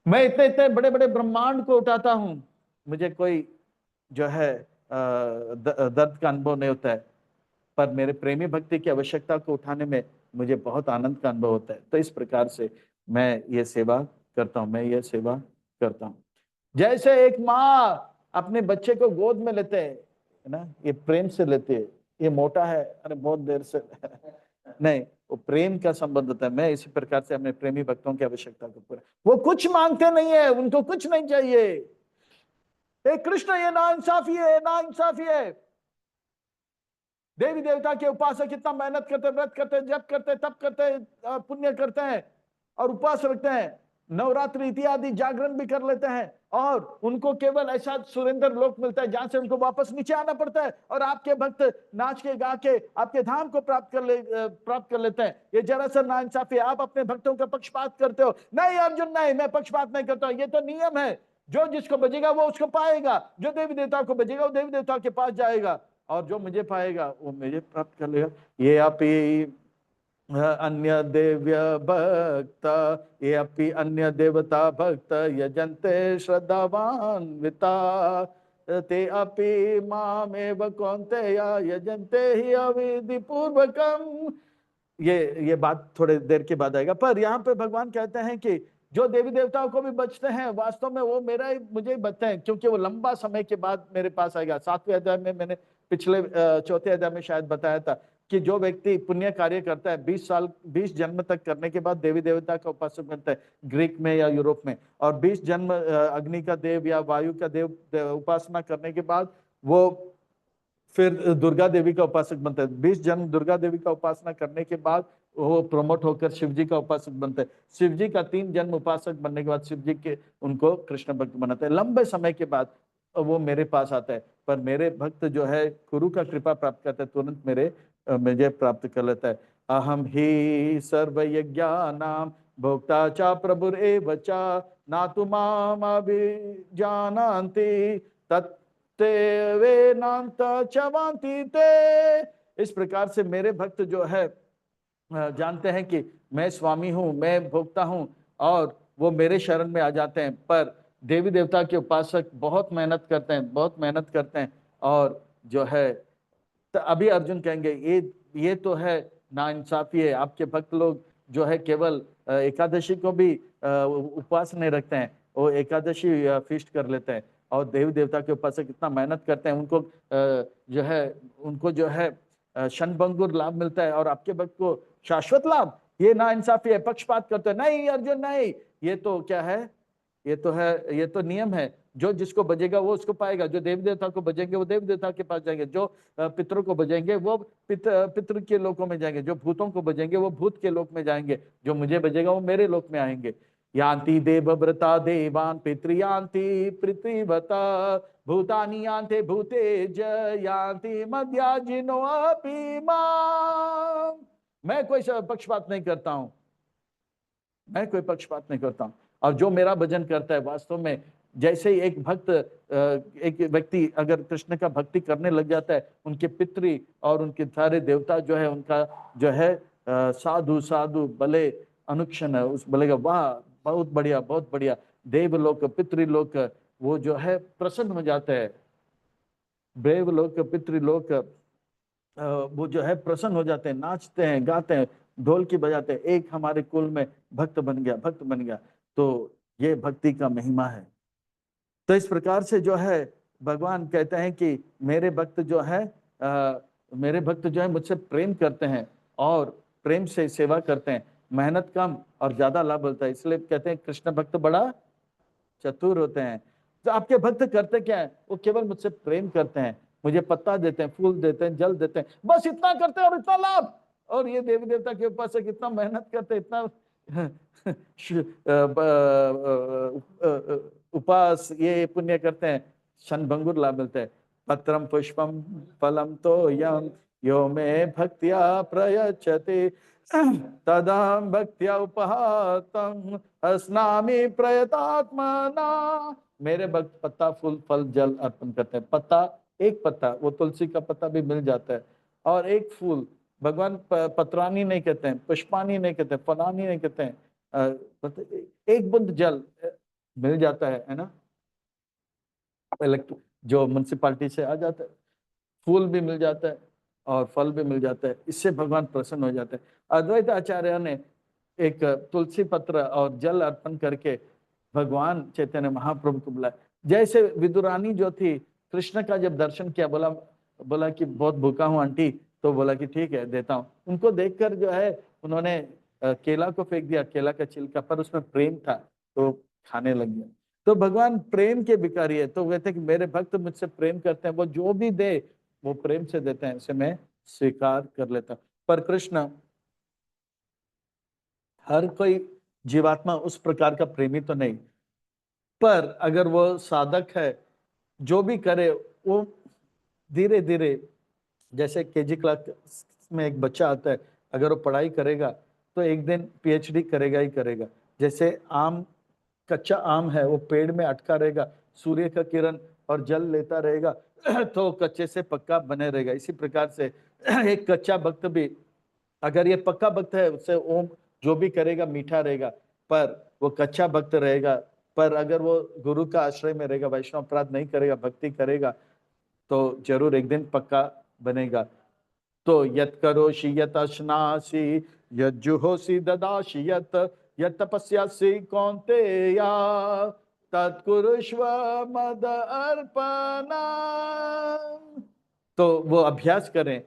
मैं इतने इतने बड़े बड़े ब्रह्मांड को उठाता हूं, मुझे कोई जो है दर्द का अनुभव नहीं होता है, पर मेरे प्रेमी भक्ति की आवश्यकता को उठाने में मुझे बहुत आनंद का अनुभव होता है। तो इस प्रकार से मैं ये सेवा करता हूँ, मैं ये सेवा करता हूँ। जैसे एक माँ अपने बच्चे को गोद में लेते है ना, ये प्रेम से लेते है। ये मोटा है, अरे बहुत देर से नहीं, वो प्रेम का संबंध होता है। मैं इसी प्रकार से अपने प्रेमी भक्तों की आवश्यकता को पूरा, वो कुछ मांगते नहीं है, उनको कुछ नहीं चाहिए। कृष्ण ये ना इंसाफी है, ना इंसाफी है। देवी देवता के उपासक कितना मेहनत करते, व्रत करते, जप करते, तप करते, पुण्य करते हैं और उपवास रखते हैं, नवरात्रि इत्यादि जागरण भी कर लेते हैं, और उनको केवल ऐसा सुरेंद्र लोक मिलता है जहां से उनको वापस नीचे आना पड़ता है, और आपके भक्त नाच के गा के आपके धाम को प्राप्त कर लेते हैं। ये जरा सा नाइंसाफी है, आप अपने भक्तों का पक्षपात करते हो। नहीं अर्जुन नहीं, मैं पक्षपात नहीं करता, ये तो नियम है, जो जिसको बजेगा वो उसको पाएगा, जो देवी देवता को बजेगा वो देवी देवता के पास जाएगा, और जो मुझे पाएगा वो मुझे प्राप्त कर लेगा। ये अपि अन्य देव्य भक्त, ये अपि अन्य देवता भक्त यजन्ते श्रद्धावान्विता, ते अपि मामेव कौन्तेय यजन्ते हि अविधि पूर्वकम। ये बात थोड़े देर के बाद आएगा, पर यहाँ पे भगवान कहते हैं कि जो देवी देवताओं को भी बचते हैं, वास्तव में वो मुझे ही बचते हैं, क्योंकि वो लंबा समय के बाद मेरे पास आएगा। 7वें अध्याय में मैंने पिछले 4थे अध्याय में शायद बताया था कि जो व्यक्ति पुण्य कार्य करता है 20 जन्म तक करने के बाद देवी देवता का उपासक बनता है, ग्रीक में या यूरोप में, और 20 जन्म अग्नि का देव या वायु का देव उपासना करने के बाद वो फिर दुर्गा देवी का उपासक बनता है। 20 जन्म दुर्गा देवी का उपासना करने के बाद वो प्रमोट होकर शिव जी का उपासक बनता है। शिव जी का 3 जन्म उपासक बनने के बाद शिव जी के उनको कृष्ण भक्त बनाते हैं। लंबे समय के बाद वो मेरे पास आता है, पर मेरे भक्त जो है गुरु का कृपा प्राप्त करता है, तुरंत मुझे प्राप्त कर लेता है। अहम ही सर्व यज्ञानाम भोक्ता चा प्रभुरेव चा ना तु माम अभिजानान्ति तत् ते वे नांता चवांती ते। इस प्रकार से मेरे भक्त जो है जानते हैं कि मैं स्वामी हूं, मैं भोक्ता हूं, और वो मेरे शरण में आ जाते हैं। पर देवी देवता के उपासक बहुत मेहनत करते हैं, बहुत मेहनत करते हैं, और जो है तो अभी अर्जुन कहेंगे ये तो है नाइंसाफी है। आपके भक्त लोग जो है केवल एकादशी को भी उपवास नहीं रखते हैं, वो एकादशी फीस्ट कर लेते हैं, और देवी देवता के उपासक कितना मेहनत करते हैं, उनको जो है क्षणभंगुर लाभ मिलता है, और आपके भक्त को शाश्वत लाभ। ये नाइंसाफी है, पक्षपात करते हैं। नहीं अर्जुन नहीं, ये तो क्या है, ये तो नियम है, जो जिसको बजेगा वो उसको पाएगा, जो देवी देवता को बजेंगे वो देवी देवता के पास जाएंगे, जो पितरों को बजेंगे वो पितृ के लोकों में जाएंगे, जो भूतों को बजेंगे वो भूत के लोक में जाएंगे, जो मुझे बजेगा वो मेरे लोक में आएंगे। यान्ति देवव्रता देवान पितृयान्ति पृथ्वीवता भूतानि यान्ते भूतेज यान्ति मध्याजिनो अपि माम्। मैं कोई पक्षपात नहीं करता हूं, मैं कोई पक्षपात नहीं करता हूं, और जो मेरा भजन करता है वास्तव में, जैसे ही एक व्यक्ति अगर कृष्ण का भक्ति करने लग जाता है, उनके पितृ और उनके सारे देवता जो है उनका जो है साधु साधु भले अनुक्षण है, उस बोलेगा वाह बहुत बढ़िया बहुत बढ़िया, देवलोक पितृलोक वो जो है प्रसन्न हो जाते हैं, देवलोक पितृलोक वो जो है प्रसन्न हो जाते हैं, नाचते हैं, गाते हैं, ढोलकी बजाते हैं, एक हमारे कुल में भक्त बन गया। तो ये भक्ति का महिमा है। तो इस प्रकार से जो है भगवान कहते हैं कि मेरे भक्त जो है मुझसे प्रेम करते हैं और प्रेम से सेवा करते हैं, मेहनत कम और ज्यादा लाभ होता है। इसलिए कहते हैं कृष्ण भक्त बड़ा चतुर होते हैं। तो आपके भक्त करते क्या है, वो केवल मुझसे प्रेम करते हैं, मुझे पत्ता देते हैं, फूल देते हैं, जल देते हैं, बस इतना करते हैं और इतना लाभ। और ये देवी देवता के उपासक इतना मेहनत करते, इतना उपास ये पुण्य करते हैं, क्षणभंगुर लाभ मिलते हैं। पत्रम पुष्पम फलम तो यम यो में भक्त्या प्रयच्छति तदहं भक्त्या उपहातम अस्नामि प्रयतात्मना। मेरे भक्त पत्ता फूल फल जल अर्पण करते हैं। पत्ता, एक पत्ता, वो तुलसी का पत्ता भी मिल जाता है, और एक फूल, भगवान पत्रानी नहीं कहते हैं, पुष्पानी नहीं कहते, फलानी नहीं कहते हैं, एक बूंद जल मिल जाता है ना, इलेक्ट्रिक जो म्युनिसिपालिटी से आ जाता है, फूल भी मिल जाता है और फल भी मिल जाता है, इससे भगवान प्रसन्न हो जाते हैं। अद्वैत आचार्य ने एक तुलसी पत्र और जल अर्पण करके भगवान चैतन्य महाप्रभु को बुलाया। जैसे विदुरानी जो थी, कृष्ण का जब दर्शन किया, बोला बोला कि बहुत भूखा हूं आंटी, तो बोला कि ठीक है देता हूं। उनको देखकर जो है उन्होंने केला को फेंक दिया, केला का छिलका, पर उसमें प्रेम था तो खाने लग गया। तो भगवान प्रेम के भिखारी है, तो कहते हैं कि मेरे भक्त मुझसे प्रेम करते हैं, वो जो भी दे वो प्रेम से देते हैं, इसे मैं स्वीकार कर लेता हूं। पर कृष्ण, हर कोई जीवात्मा उस प्रकार का प्रेमी तो नहीं, पर अगर वो साधक है, जो भी करे वो धीरे धीरे, जैसे केजी क्लास में एक बच्चा आता है, अगर वो पढ़ाई करेगा तो एक दिन पीएचडी करेगा ही करेगा। जैसे आम, कच्चा आम है, वो पेड़ में अटका रहेगा, सूर्य का किरण और जल लेता रहेगा तो कच्चे से पक्का बने रहेगा। इसी प्रकार से एक कच्चा भक्त भी, अगर ये पक्का भक्त है, उससे ओम जो भी करेगा मीठा रहेगा, पर वो कच्चा भक्त रहेगा। पर अगर वो गुरु का आश्रय में रहेगा, वैष्णव अपराध नहीं करेगा, भक्ति करेगा, तो जरूर एक दिन पक्का बनेगा। तो यत करोषि यत अश्नासि यत जुहोसि ददासि यत यत तपस्यासि कौन्तेया तत्कुरुष्व मद अर्पणा। तो वो अभ्यास करें,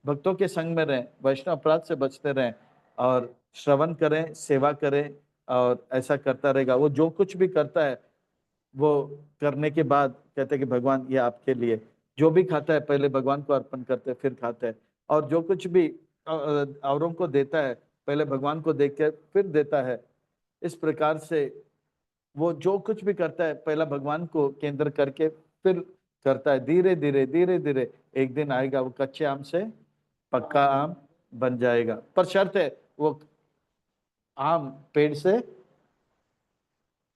भक्तों के संग में रहें, वैष्णव अपराध से बचते रहें, और श्रवण करें, सेवा करें, और ऐसा करता रहेगा। वो जो कुछ भी करता है, वो करने के बाद कहते हैं कि भगवान ये आपके लिए, जो भी खाता है पहले भगवान को अर्पण करते हैं, फिर खाता है, और जो कुछ भी औरों को देता है, पहले भगवान को देख के फिर देता है। इस प्रकार से वो जो कुछ भी करता है, पहला भगवान को केंद्र करके फिर करता है। धीरे धीरे धीरे धीरे एक दिन आएगा, वो कच्चे आम से पक्का आम बन जाएगा। पर शर्त है, वो आम पेड़ से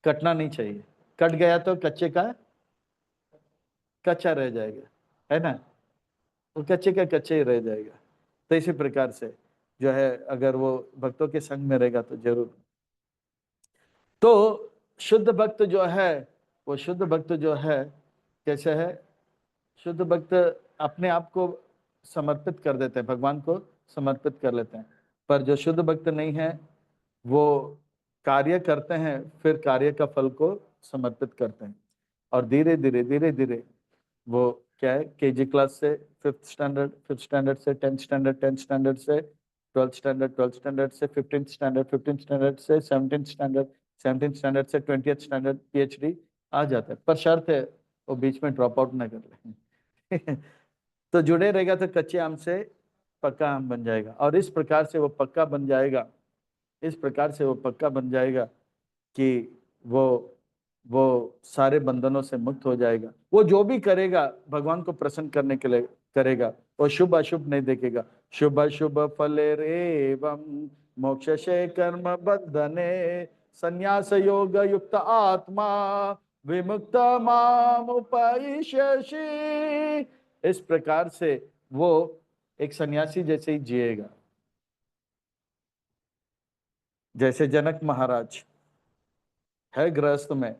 कटना नहीं चाहिए, कट गया तो कच्चे का कच्चा रह जाएगा, है ना, वो कच्चे का कच्चे ही रह जाएगा। तो इसी प्रकार से जो है, अगर वो भक्तों के संग में रहेगा तो जरूर। तो शुद्ध भक्त जो है, वो शुद्ध भक्त जो है कैसे है, शुद्ध भक्त अपने आप को समर्पित कर देते हैं, भगवान को समर्पित कर लेते हैं। पर जो शुद्ध भक्त नहीं है, वो कार्य करते हैं, फिर कार्य का फल को समर्पित करते हैं, और धीरे धीरे धीरे धीरे वो क्या है, केजी क्लास से फिफ्थ स्टैंडर्ड, फिफ्थ स्टैंडर्ड से टेंथ स्टैंडर्ड, टेंथ स्टैंडर्ड से ट्वेल्थ स्टैंडर्ड, ट्वेल्थ स्टैंडर्ड से फिफ्टींथ स्टैंडर्ड, फिफ्टींथ स्टैंडर्ड से सेवनटींथ स्टैंडर्ड, सेवनटींथ स्टैंडर्ड से 20th स्टैंडर्ड पीएचडी आ जाता है। पर शर्त है वो बीच में ड्रॉप आउट ना कर ले तो जुड़े रहेगा तो कच्चे आम से पक्का आम बन जाएगा, और इस प्रकार से वो पक्का बन जाएगा, इस प्रकार से वो पक्का बन जाएगा कि वो सारे बंधनों से मुक्त हो जाएगा। वो जो भी करेगा भगवान को प्रसन्न करने के लिए करेगा, वो शुभ अशुभ नहीं देखेगा। शुभ अशुभ फले रेवम मोक्ष से कर्म बंधने संन्यास योग युक्त आत्मा विमुक्त माम उपैष्यसि। इस प्रकार से वो एक सन्यासी जैसे ही जिएगा। जैसे जनक महाराज है गृहस्थ में,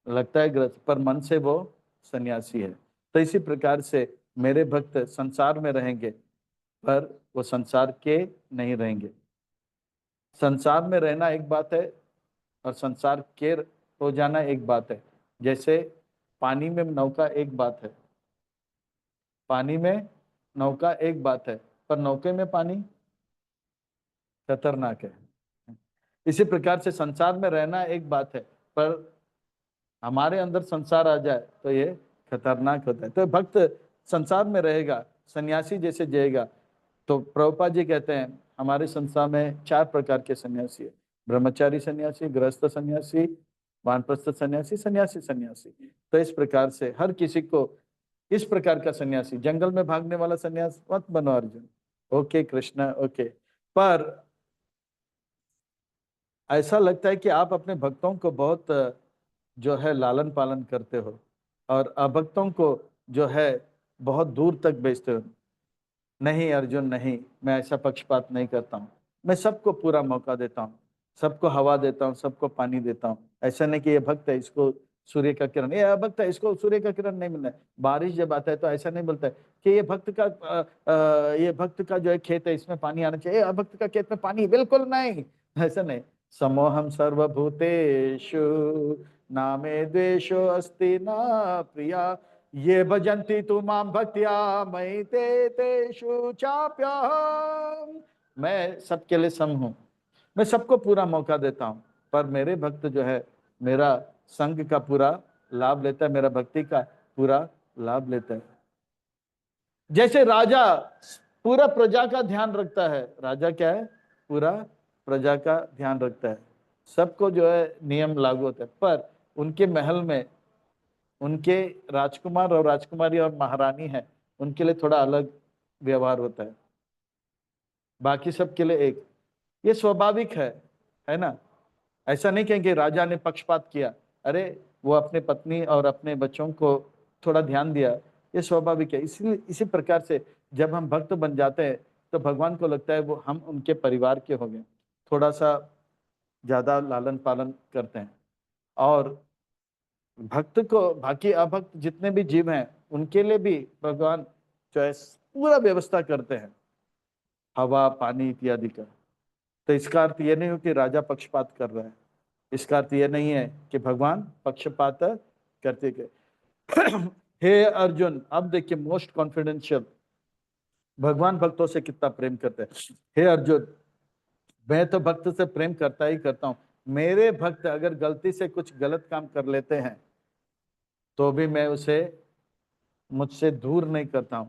लगता है गृहस्थ, पर मन से वो सन्यासी है। तो इसी प्रकार से मेरे भक्त संसार में रहेंगे, पर वो संसार के नहीं रहेंगे। संसार में रहना एक बात है, और संसार के हो जाना एक बात है। जैसे पानी में नौका एक बात है, पानी में नौका एक बात है, पर नौके में पानी खतरनाक है। इसी प्रकार से संसार में रहना एक बात है, पर हमारे अंदर संसार आ जाए तो ये खतरनाक होता है। तो भक्त संसार में रहेगा, सन्यासी जैसे जिएगा। तो प्रभुपाद जी कहते हैं हमारे संसार में 4 प्रकार के सन्यासी है, ब्रह्मचारी सन्यासी, गृहस्थ सन्यासी, वानप्रस्थ सन्यासी, सन्यासी सन्यासी। तो इस प्रकार से हर किसी को इस प्रकार का सन्यासी, जंगल में भागने वाला सन्यास मत बनो अर्जुन। Okay Krishna, okay. पर ऐसा लगता है कि आप अपने भक्तों को बहुत जो है लालन पालन करते हो और अभक्तों को जो है बहुत दूर तक भेजते हो। नहीं अर्जुन नहीं, मैं ऐसा पक्षपात नहीं करता हूँ। मैं सबको पूरा मौका देता हूँ, सबको हवा देता हूँ, सबको पानी देता हूँ। ऐसा नहीं कि ये भक्त है इसको सूर्य का किरण, ये अभक्त है इसको सूर्य का किरण नहीं मिलना है। बारिश जब आता है तो ऐसा नहीं बोलता है कि ये भक्त का जो है खेत है इसमें पानी आना चाहिए, अभक्त का खेत में पानी बिल्कुल नहीं। ऐसा नहीं। समोहम सर्वभूतेषु नामे द्वेषो अस्ति न प्रिया ये भजन्ति तु माम भक्त्या मयि ते तेषु चाप्यहम्। मैं सबके लिए सम हूं, मैं सबको पूरा मौका देता हूं, पर मेरे भक्त जो है मेरा संग का पूरा लाभ लेता है, मेरा भक्ति का पूरा लाभ लेता है। जैसे राजा पूरा प्रजा का ध्यान रखता है, राजा क्या है, पूरा प्रजा का ध्यान रखता है, सबको जो है नियम लागू होता है। पर उनके महल में उनके राजकुमार और राजकुमारी और महारानी है, उनके लिए थोड़ा अलग व्यवहार होता है, बाकी सबके लिए एक। ये स्वाभाविक है ना। ऐसा नहीं कहेंगे राजा ने पक्षपात किया, अरे वो अपने पत्नी और अपने बच्चों को थोड़ा ध्यान दिया, ये स्वाभाविक है। इसलिए इसी प्रकार से जब हम भक्त बन जाते हैं तो भगवान को लगता है वो हम उनके परिवार के हो गए, थोड़ा सा ज्यादा लालन पालन करते हैं। और भक्त को बाकी अभक्त जितने भी जीव हैं उनके लिए भी भगवान जो है पूरा व्यवस्था करते हैं, हवा पानी इत्यादि का। तो इसका अर्थ ये नहीं हो कि राजा पक्षपात कर रहा है, इसका अर्थ ये नहीं है कि भगवान पक्षपात करते के। हे अर्जुन, अब देखिए मोस्ट कॉन्फिडेंशियल, भगवान भक्तों से कितना प्रेम करते हैं। हे अर्जुन, मैं तो भक्त से प्रेम करता ही करता हूं, मेरे भक्त अगर गलती से कुछ गलत काम कर लेते हैं तो भी मैं उसे मुझसे दूर नहीं करता हूं।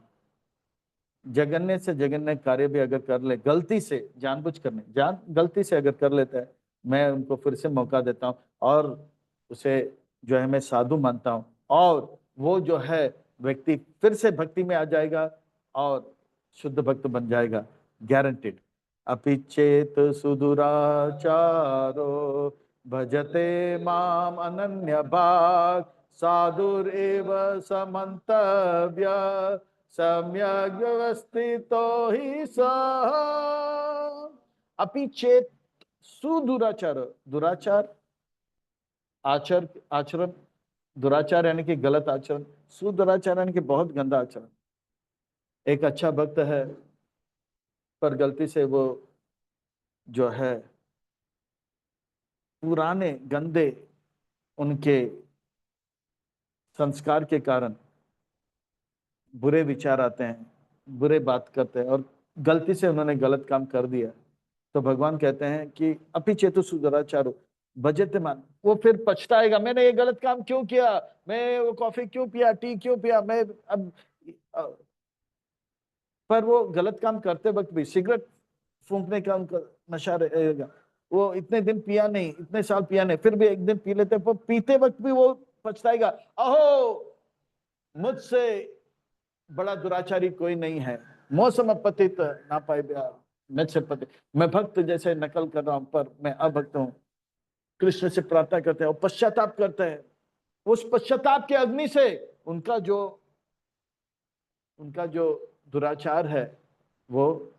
जगन्य से जगन्य कार्य भी अगर कर ले, गलती से जानबूझ कर नहीं, गलती से अगर कर लेता है, मैं उनको फिर से मौका देता हूँ और उसे जो है मैं साधु मानता हूँ, और वो जो है व्यक्ति फिर से भक्ति में आ जाएगा और शुद्ध भक्त बन जाएगा, गारंटेड। अपि चेत सुदुराचारो भजते माम अनन्य भाग साधुरेव समन्तव्य सम्यक व्यवस्थितो ही सः। अपि चेत सुदुराचार, दुराचार आचरण, दुराचार यानी कि गलत आचरण, सुदुराचार यानी कि बहुत गंदा आचरण। एक अच्छा भक्त है पर गलती से वो जो है पुराने गंदे उनके संस्कार के कारण बुरे विचार आते हैं, बुरे बात करते हैं और गलती से उन्होंने गलत काम कर दिया, तो भगवान कहते हैं कि अपि चेतु सुदुराचारो भजते मान, वो फिर पछताएगा, मैंने ये गलत काम क्यों किया, मैं वो कॉफी क्यों पिया, टी क्यों पिया, मैं अब पर वो गलत काम करते वक्त भी सिगरेट फूंकने का उनका नशा रहेगा, वो इतने दिन पिया नहीं, इतने साल पिया नहीं, फिर भी एक दिन पी लेते, वो पीते वक्त भी वो पछताएगा, अहो मुझसे बड़ा दुराचारी कोई नहीं है, मौसम पतित ना पाए मुझसे पति, मैं भक्त जैसे नकल कर रहा हूं पर मैं अभक्त हूं। कृष्ण से प्रार्थना करते हैं और पश्चाताप करते हैं, उस पश्चाताप के अग्नि से उनका जो दुराचार है वो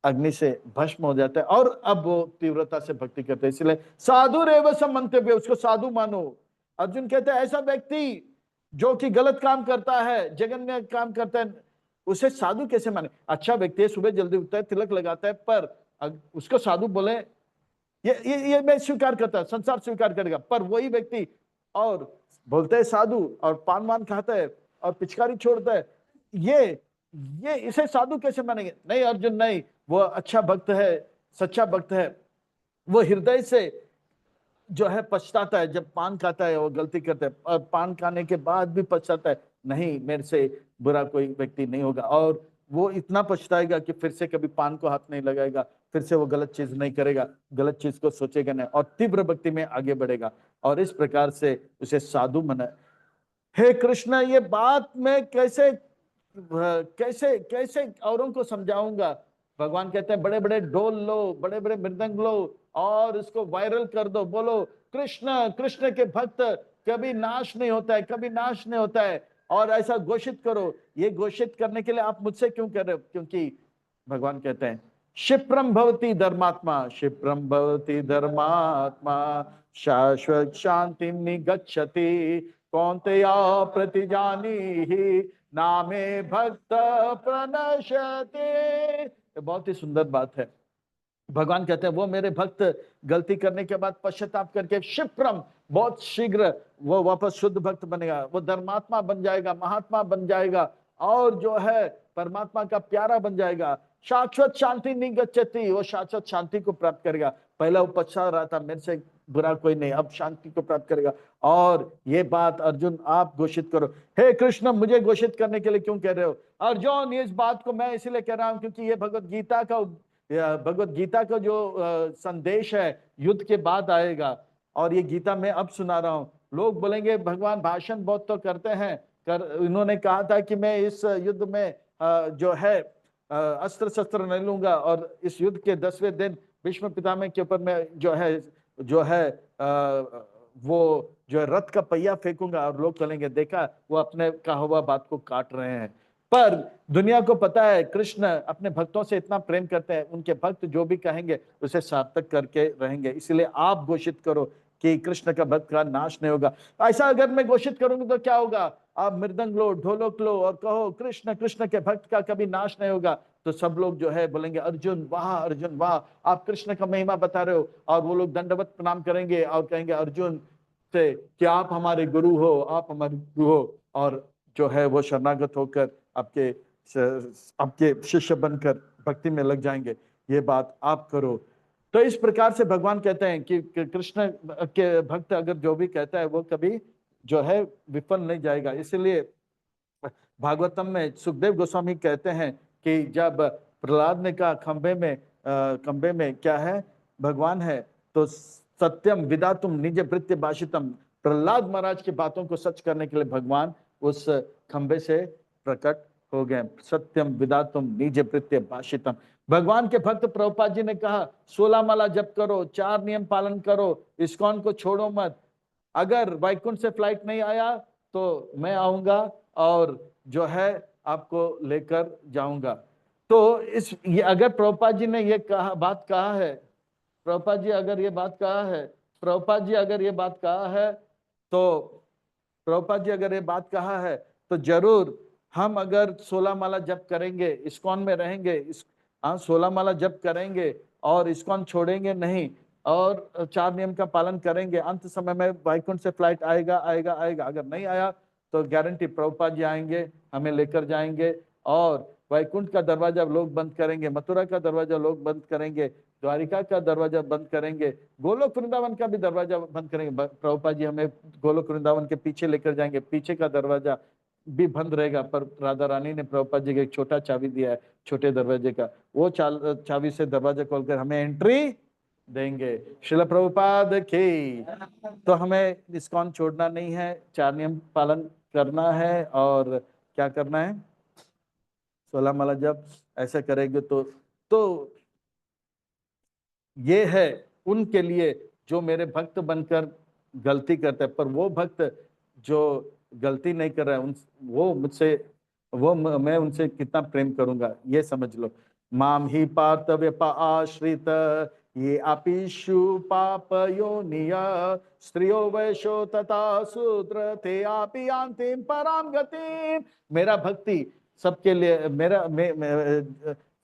अग्नि से भस्म हो जाता है और अब वो तीव्रता से भक्ति करते हैं। इसलिए साधु रेव समंतव्य, उसको साधु मानो। अर्जुन कहते हैं ऐसा व्यक्ति जो कि गलत काम करता है, जघन्य काम करता है, उसे साधु कैसे माने। अच्छा व्यक्ति है, सुबह जल्दी उठता है, तिलक लगाता है, पर उसको साधु बोले, ये मैं स्वीकार करता है, संसार स्वीकार करेगा, पर वही व्यक्ति और बोलते है साधु और पान वान खाता है और पिचकारी छोड़ता है, ये इसे साधु कैसे मानेंगे। नहीं अर्जुन नहीं, वो अच्छा भक्त है, सच्चा भक्त है, वो हृदय से जो है पछताता है, जब पान खाता है वो गलती करता है, और पान खाने के बाद भी पछताता है, नहीं मेरे से बुरा कोई व्यक्ति नहीं होगा, और वो इतना पछताएगा कि फिर से कभी पान को हाथ नहीं लगाएगा, फिर से वो गलत चीज नहीं करेगा, गलत चीज को सोचेगा नहीं, और तीव्र भक्ति में आगे बढ़ेगा, और इस प्रकार से उसे साधु मना। हे कृष्ण, ये बात मैं कैसे कैसे कैसे औरों को समझाऊंगा। भगवान कहते हैं बड़े बड़े ढोल लो, बड़े बड़े मृदंग लो, और इसको वायरल कर दो, बोलो कृष्ण कृष्ण के भक्त कभी नाश नहीं होता है, कभी नाश नहीं होता है, और ऐसा घोषित करो। ये घोषित करने के लिए आप मुझसे क्यों कर रहे हो? क्योंकि भगवान कहते हैं क्षिप्रम भवति धर्मात्मा, क्षिप्रम भवति धर्मात्मा, शाश्वत शांति निगच्छति कौन्तेय प्रतिजानीहि नामे भक्त प्रणश्यते। ये बहुत ही सुंदर बात है। भगवान कहते हैं वो मेरे भक्त गलती करने के बाद पश्चाताप करके क्षिप्रम, बहुत शीघ्र वो वापस शुद्ध भक्त बनेगा, वो धर्मात्मा बन जाएगा, महात्मा बन जाएगा, और जो है परमात्मा का प्यारा बन जाएगा। शाश्वत शांति निगच्छति, वो शाश्वत शांति को प्राप्त करेगा। पहला वो पछता रहा था मेरे से बुरा कोई नहीं, अब शांति को प्राप्त करेगा। और ये बात अर्जुन आप घोषित करो। हे कृष्ण, मुझे घोषित करने के लिए क्यों कह रहे हो? अर्जुन, इस बात को मैं इसलिए कह रहा हूं क्योंकि ये भगवत गीता का जो संदेश है युद्ध के बाद आएगा, और ये गीता मैं अब सुना रहा हूं। लोग बोलेंगे भगवान भाषण बहुत तो करते हैं, इन्होंने कहा था कि मैं इस युद्ध में जो है अस्त्र शस्त्र नहीं लूंगा, और इस युद्ध के 10वें दिन भीष्म पितामह के ऊपर मैं जो है वो जो है रथ का पहिया फेंकूंगा, और लोग चलेंगे देखा वो अपने कहा हुआ बात को काट रहे हैं। पर दुनिया को पता है कृष्ण अपने भक्तों से इतना प्रेम करते हैं, उनके भक्त जो भी कहेंगे उसे सार्थक करके रहेंगे। इसलिए आप घोषित करो कि कृष्ण का भक्त का नाश नहीं होगा। ऐसा अगर मैं घोषित करूंगा तो क्या होगा? आप मृदंग लो, ढोलक लो, और कहो कृष्ण कृष्ण के भक्त का कभी नाश नहीं होगा, तो सब लोग जो है बोलेंगे अर्जुन वाह, अर्जुन वाह, आप कृष्ण का महिमा बता रहे हो। और वो लोग दंडवत प्रणाम करेंगे और कहेंगे अर्जुन से कि आप हमारे गुरु हो, आप हमारे गुरु हो, और जो है वो शरणागत होकर आपके शिष्य बनकर भक्ति में लग जाएंगे। ये बात आप करो। तो इस प्रकार से भगवान कहते हैं कि कृष्ण के भक्त अगर जो भी कहता है वो कभी जो है विफल नहीं जाएगा। इसलिए भागवतम में सुखदेव गोस्वामी कहते हैं कि जब प्रहलाद ने कहा खंबे में क्या है? भगवान है, तो सत्यम विदातुम निज भृत्य भाषितम, प्रहलाद महाराज की बातों को सच करने के लिए भगवान उस खंबे से प्रकट हो गए। सत्यम विदातुम निज भृत्य भाषितम। भगवान के भक्त प्रभुपाद जी ने कहा 16 माला जप करो, 4 नियम पालन करो, इस्कॉन को छोड़ो मत। अगर वैकुंठ से फ्लाइट नहीं आया तो मैं आऊंगा और जो है आपको लेकर जाऊंगा। तो ये अगर प्रभुपाद जी ने ये बात कहा है, प्रभुपाद जी अगर ये बात कहा है, प्रभुपाद जी अगर ये बात कहा है, तो प्रभुपाद जी अगर ये बात कहा है तो जरूर हम अगर 16 माला जप करेंगे, इस्कॉन में रहेंगे, 16 माला जप करेंगे और इस्कॉन छोड़ेंगे नहीं, और 4 नियम का पालन करेंगे, अंत समय में वैकुंठ से फ्लाइट आएगा आएगा आएगा। अगर नहीं आया तो गारंटी प्रभुपाद जी आएंगे, हमें लेकर जाएंगे, और वैकुंठ का दरवाजा लोग बंद करेंगे, मथुरा का दरवाजा लोग बंद करेंगे, द्वारिका का दरवाजा बंद करेंगे, गोलोक वृंदावन का भी दरवाजा बंद करेंगे। प्रभुपाद जी हमें गोलोक वृंदावन के पीछे लेकर जाएंगे, पीछे का दरवाजा भी बंद रहेगा, पर राधा रानी ने प्रभुपाद जी को एक छोटा चाबी दिया है छोटे दरवाजे का, वो चाबी से दरवाजा खोलकर हमें एंट्री देंगे। श्रील प्रभुपाद की। तो हमें इस्कॉन छोड़ना नहीं है, 4 नियम पालन करना है, और क्या करना है? 16 माला जब ऐसा करेंगे तो ये है उनके लिए जो मेरे भक्त बनकर गलती करते हैं। पर वो भक्त जो गलती नहीं कर रहा है मैं उनसे कितना प्रेम करूंगा, ये समझ लो। माम ही पार्थ व्यपा आश्रित ये आपिशु पाप योनिया स्त्रियो वैश्यो तथा शूद्र थे आपी अंतिम पराम गति। मेरा भक्ति सबके लिए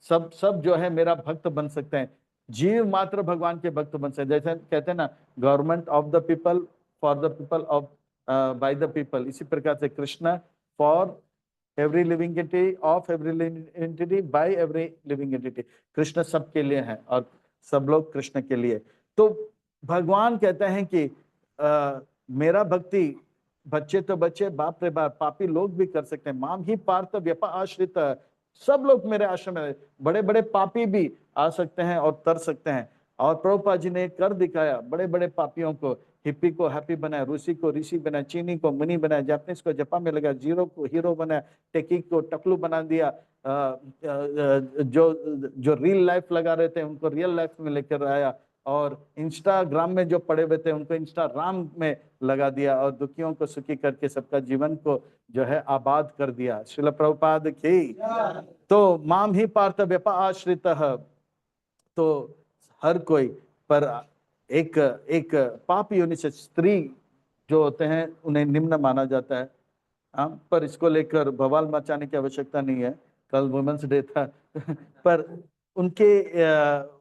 सब जो है मेरा भक्त बन सकते हैं, जीव मात्र भगवान के भक्त बन सकते। जैसे कहते हैं ना, government of the people, for the people, of by the people. इसी प्रकार से Krishna for every living entity, of every living entity, by every living entity. Krishna सबके लिए है और सब लोग कृष्ण के लिए। तो भगवान कहते हैं कि मेरा भक्ति बच्चे तो बच्चे, बाप रे बाप, पापी लोग भी कर सकते हैं। माम ही पार्थ व्यपा आश्रित, सब लोग मेरे आश्रम में, बड़े बड़े पापी भी आ सकते हैं और तर सकते हैं। और प्रभुपाद जी ने कर दिखाया, बड़े बड़े पापियों को, हिप्पी को हैप्पी बनाया, रूसी को ऋषि बनाया, चीनी को मुनि बनाया, जापानीज को जपा में लगा, जीरो को हीरो बनाया, टेकी को टकलू बना दिया, जो जो रियल लाइफ लगा रहे थे उनको रियल लाइफ में लेकर आया, और इंस्टाग्राम में जो पड़े हुए थे उनको इंस्टाग्राम में लगा दिया, और दुखियों को सुखी करके सबका जीवन को जो है आबाद कर दिया। श्रील प्रभुपाद की। तो माम ही पार्थ व्यपा आश्रित, तो हर कोई, पर एक एक पाप योनि से स्त्री जो होते हैं उन्हें निम्न माना जाता है। हाँ, पर इसको लेकर बवाल मचाने की आवश्यकता नहीं है, कल वुमेन्स डे था पर उनके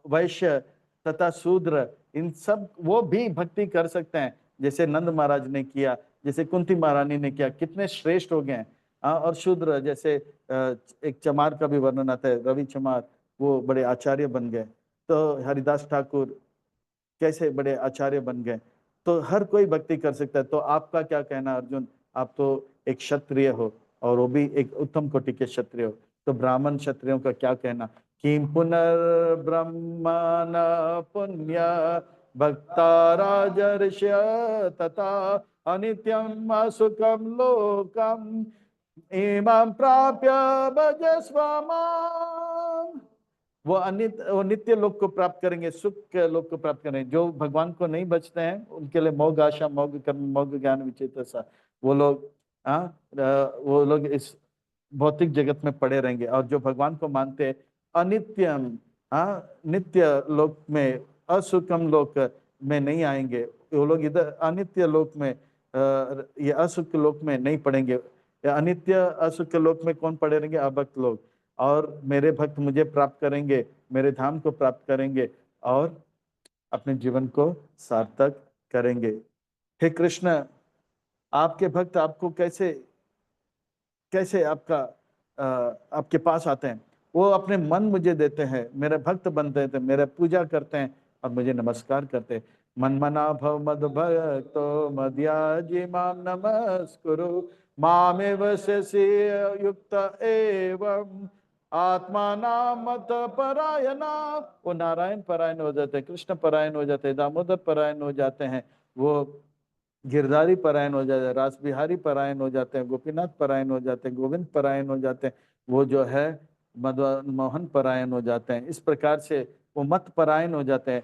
वैश्य तथा शूद्र, इन सब वो भी भक्ति कर सकते हैं, जैसे नंद महाराज ने किया, जैसे कुंती महारानी ने किया, कितने श्रेष्ठ हो गए हैं। हाँ, और शूद्र जैसे एक चमार का भी वर्णन आता है, रवि चमार, वो बड़े आचार्य बन गए। तो हरिदास ठाकुर कैसे बड़े आचार्य बन गए। तो हर कोई भक्ति कर सकता है। तो आपका क्या कहना अर्जुन, आप तो एक क्षत्रिय हो, और वो भी एक उत्तम कोटि के क्षत्रिय हो, तो ब्राह्मण क्षत्रियों का क्या कहना? किम पुनर्ब्रह्मण पुण्य भक्ता राजर्षय तथा अनित्यम असुखम लोकम इमं प्राप्य भजस्व माम्। वो नित्य लोक को प्राप्त करेंगे, सुख के लोक को प्राप्त करेंगे। जो भगवान को नहीं बचते हैं उनके लिए मोग आशा, मोग कर्म, मोग ज्ञान विचेतसा, वो लोग वो लोग इस भौतिक जगत में पड़े रहेंगे। और जो भगवान को मानते हैं, अनित्यम, नित्य लोक में, असुखम लोक में नहीं आएंगे। वो लोग इधर अनित्य लोक में, ये असुख लोक में नहीं पड़ेंगे। अनित्य असुख लोक में कौन पड़े रहेंगे? अभक्त लोग। और मेरे भक्त मुझे प्राप्त करेंगे, मेरे धाम को प्राप्त करेंगे, और अपने जीवन को सार्थक करेंगे। हे कृष्ण, आपके भक्त आपको कैसे कैसे आपके पास आते हैं? वो अपने मन मुझे देते हैं, मेरे भक्त बनते हैं, मेरे पूजा करते हैं और मुझे नमस्कार करते हैं। मन मना भव मद भक्तो मद्याजी माम नमस्कुरु मामेव शशि युक्त एवं आत्मा नाम मत परायणा। वो नारायण परायण हो जाते हैं, कृष्ण परायण हो जाते हैं, दामोदर परायण हो जाते हैं, वो गिरधारी परायण हो जाते हैं, रास बिहारी परायण हो जाते हैं, गोपीनाथ परायण हो जाते हैं, गोविंद परायण हो जाते हैं, वो जो है मदन मोहन परायण हो जाते हैं। इस प्रकार से वो मत परायण हो जाते हैं।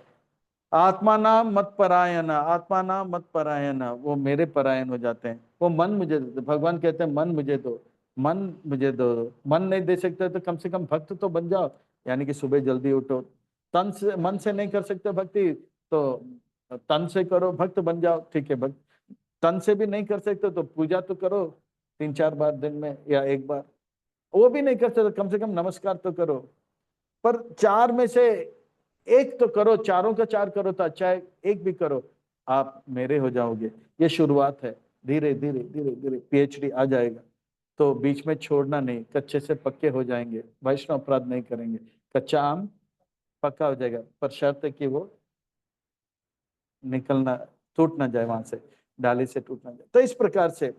आत्मा नाम मत परायण, आत्मा नाम मत परायण, वो मेरे परायण हो जाते हैं। वो मन मुझे दे। भगवान कहते हैं मन मुझे दो, मन मुझे दो। मन नहीं दे सकते तो कम से कम भक्त तो बन जाओ, यानी कि सुबह जल्दी उठो। तन से, मन से नहीं कर सकते भक्ति तो तन से करो, भक्त बन जाओ, ठीक है। भक्त तन से भी नहीं कर सकते तो पूजा तो करो 3-4 बार दिन में या एक बार। वो भी नहीं कर सकते तो कम से कम नमस्कार तो करो। पर चार में से एक तो करो, चारों का चार करो तो अच्छा है, एक भी करो, आप मेरे हो जाओगे। ये शुरुआत है, धीरे धीरे धीरे धीरे पीएचडी आ जाएगा। तो बीच में छोड़ना नहीं, कच्चे से पक्के हो जाएंगे, वैष्णव अपराध नहीं करेंगे, कच्चा आम पक्का हो जाएगा, पर शर्त है कि वो निकलना, टूट ना जाए, वहां से डाली से टूट ना जाए। तो इस प्रकार से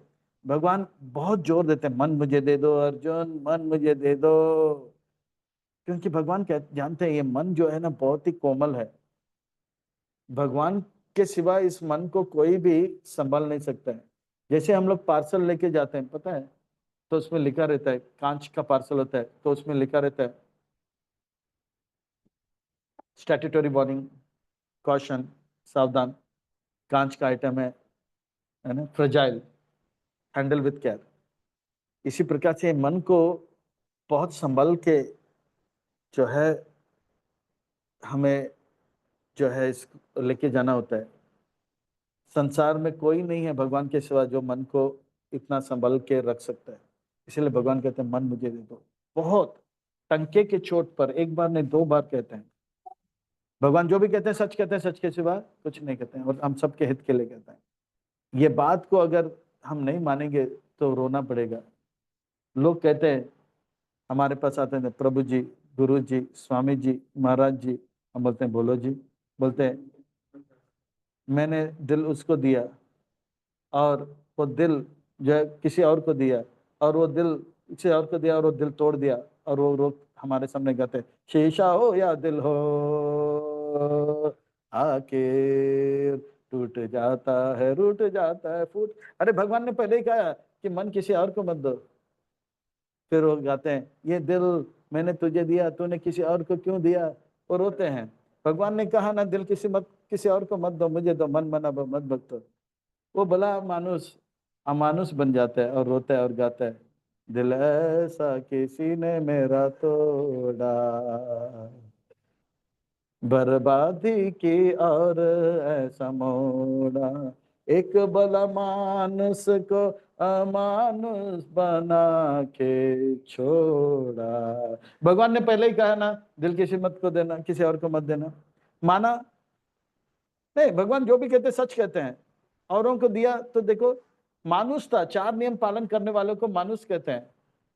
भगवान बहुत जोर देते हैं, मन मुझे दे दो अर्जुन, मन मुझे दे दो। क्योंकि भगवान जानते हैं ये मन जो है ना बहुत ही कोमल है। भगवान के सिवा इस मन को कोई भी संभाल नहीं सकता है। जैसे हम लोग पार्सल लेके जाते हैं, पता है, तो उसमें लिखा रहता है, कांच का पार्सल होता है तो उसमें लिखा रहता है स्टैट्यूटरी वार्निंग, कॉशन, सावधान, कांच का आइटम है ना, फ्रेजाइल, हैंडल विथ केयर। इसी प्रकार से मन को बहुत संभल के जो है हमें जो है इस लेके जाना होता है। संसार में कोई नहीं है भगवान के सिवा जो मन को इतना संभल के रख सकता है। इसलिए भगवान कहते हैं मन मुझे दे दो। बहुत टंके के चोट पर, एक बार नहीं 2 बार कहते हैं। भगवान जो भी कहते हैं सच कहते हैं, सच के सिवा कुछ नहीं कहते हैं, और हम सबके हित के लिए कहते हैं। ये बात को अगर हम नहीं मानेंगे तो रोना पड़ेगा। लोग कहते हैं, हमारे पास आते हैं, प्रभु जी, गुरु जी, स्वामी जी, महाराज जी, हम बोलते हैं बोलो जी, बोलते हैं मैंने दिल उसको दिया और वो दिल जो है किसी और को दिया, और वो दिल किसी और को दिया और वो दिल तोड़ दिया, और वो लोग हमारे सामने गाते, शीशा हो या दिल हो आके टूट जाता है, रूठ जाता है, फूट। अरे भगवान ने पहले ही कहा कि मन किसी और को मत दो। फिर वो गाते हैं, ये दिल मैंने तुझे दिया, तूने किसी और को क्यों दिया। वो रोते हैं, भगवान ने कहा ना, दिल किसी और को मत दो, मुझे दो, मन मना मत भक्तो। वो भला मानुस अमानुष बन जाता है और रोता है और गाता है, दिल ऐसा किसी ने मेरा तोड़ा, बर्बादी की और ऐसा मोड़ा, एक भला मानुस को अमानुष बना के छोड़ा। भगवान ने पहले ही कहा ना, दिल किसी मत को देना, किसी और को मत देना। माना नहीं, भगवान जो भी कहते सच कहते हैं। औरों को दिया तो देखो, मानुष था, 4 नियम पालन करने वालों को मानुष कहते हैं।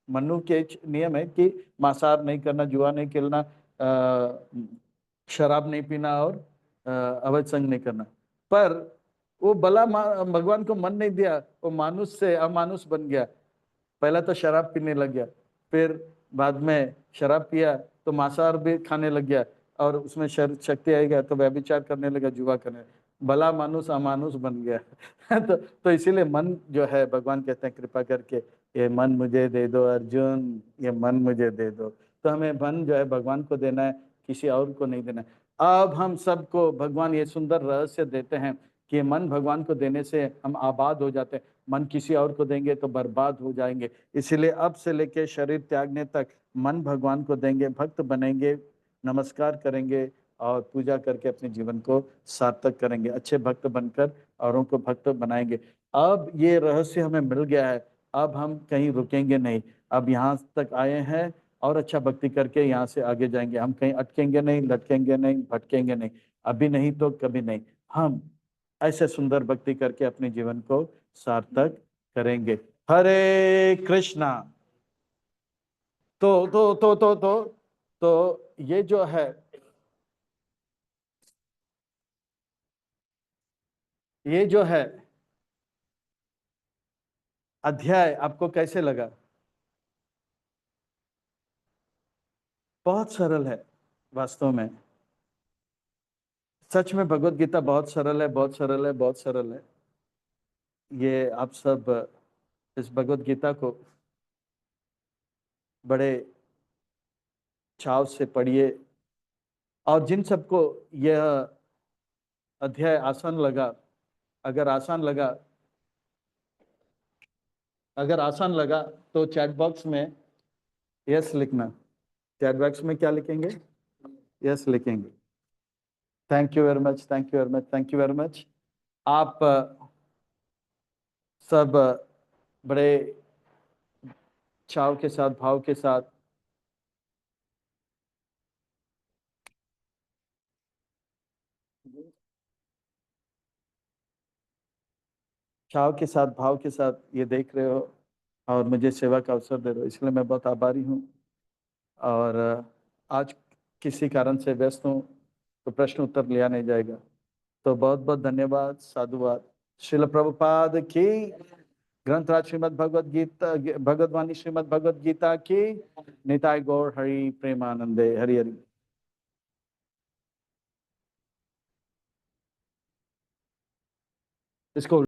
मनु के नियम है कि मांसाहार नहीं करना, जुआ नहीं खेलना, शराब नहीं पीना और अवैध संग नहीं करना। पर वो भला भगवान को मन नहीं दिया, वो मानुष से अमानुष बन गया। पहला तो शराब पीने लग गया, फिर बाद में शराब पिया तो मांसाहार भी खाने लग गया, और उसमें शक्ति आई गया तो व्यभिचार करने लगा, जुआ करने। भला मानुष अमानुष बन गया। तो इसीलिए मन जो है, भगवान कहते हैं कृपा करके ये मन मुझे दे दो अर्जुन, ये मन मुझे दे दो। तो हमें मन जो है भगवान को देना है, किसी और को नहीं देना है। अब हम सबको भगवान ये सुंदर रहस्य देते हैं कि ये मन भगवान को देने से हम आबाद हो जाते हैं, मन किसी और को देंगे तो बर्बाद हो जाएंगे। इसीलिए अब से लेके शरीर त्यागने तक मन भगवान को देंगे, भक्त बनेंगे, नमस्कार करेंगे और पूजा करके अपने जीवन को सार्थक करेंगे, अच्छे भक्त बनकर औरों को भक्त बनाएंगे। अब ये रहस्य हमें मिल गया है, अब हम कहीं रुकेंगे नहीं। अब यहाँ तक आए हैं और अच्छा भक्ति करके यहाँ से आगे जाएंगे। हम कहीं अटकेंगे नहीं, लटकेंगे नहीं, भटकेंगे नहीं, अभी नहीं तो कभी नहीं। हम ऐसे सुंदर भक्ति करके अपने जीवन को सार्थक करेंगे। हरे कृष्णा। तो ये जो है, ये जो है अध्याय आपको कैसे लगा? बहुत सरल है वास्तव में। सच में भगवत गीता बहुत सरल है, बहुत सरल है, बहुत सरल है। ये आप सब इस भगवत गीता को बड़े चाव से पढ़िए, और जिन सबको यह अध्याय आसान लगा, अगर आसान लगा अगर आसान लगा तो चैट बॉक्स में यस लिखना। चैट बॉक्स में क्या लिखेंगे? यस लिखेंगे। Thank you very much, thank you very much, thank you very much. आप सब बड़े चाव के साथ, भाव के साथ चाव के साथ, भाव के साथ ये देख रहे हो और मुझे सेवा का अवसर दे रहे हो, इसलिए मैं बहुत आभारी हूँ। और आज किसी कारण से व्यस्त हूँ तो प्रश्न उत्तर लिया नहीं जाएगा, तो बहुत बहुत धन्यवाद, साधुवाद। श्रील प्रभुपाद की, ग्रंथराज श्रीमद् भगवद गीता, भगवदवाणी श्रीमद् भगवद गीता की। निताय गौर हरि प्रेमानंदे, हरि हरि। इसको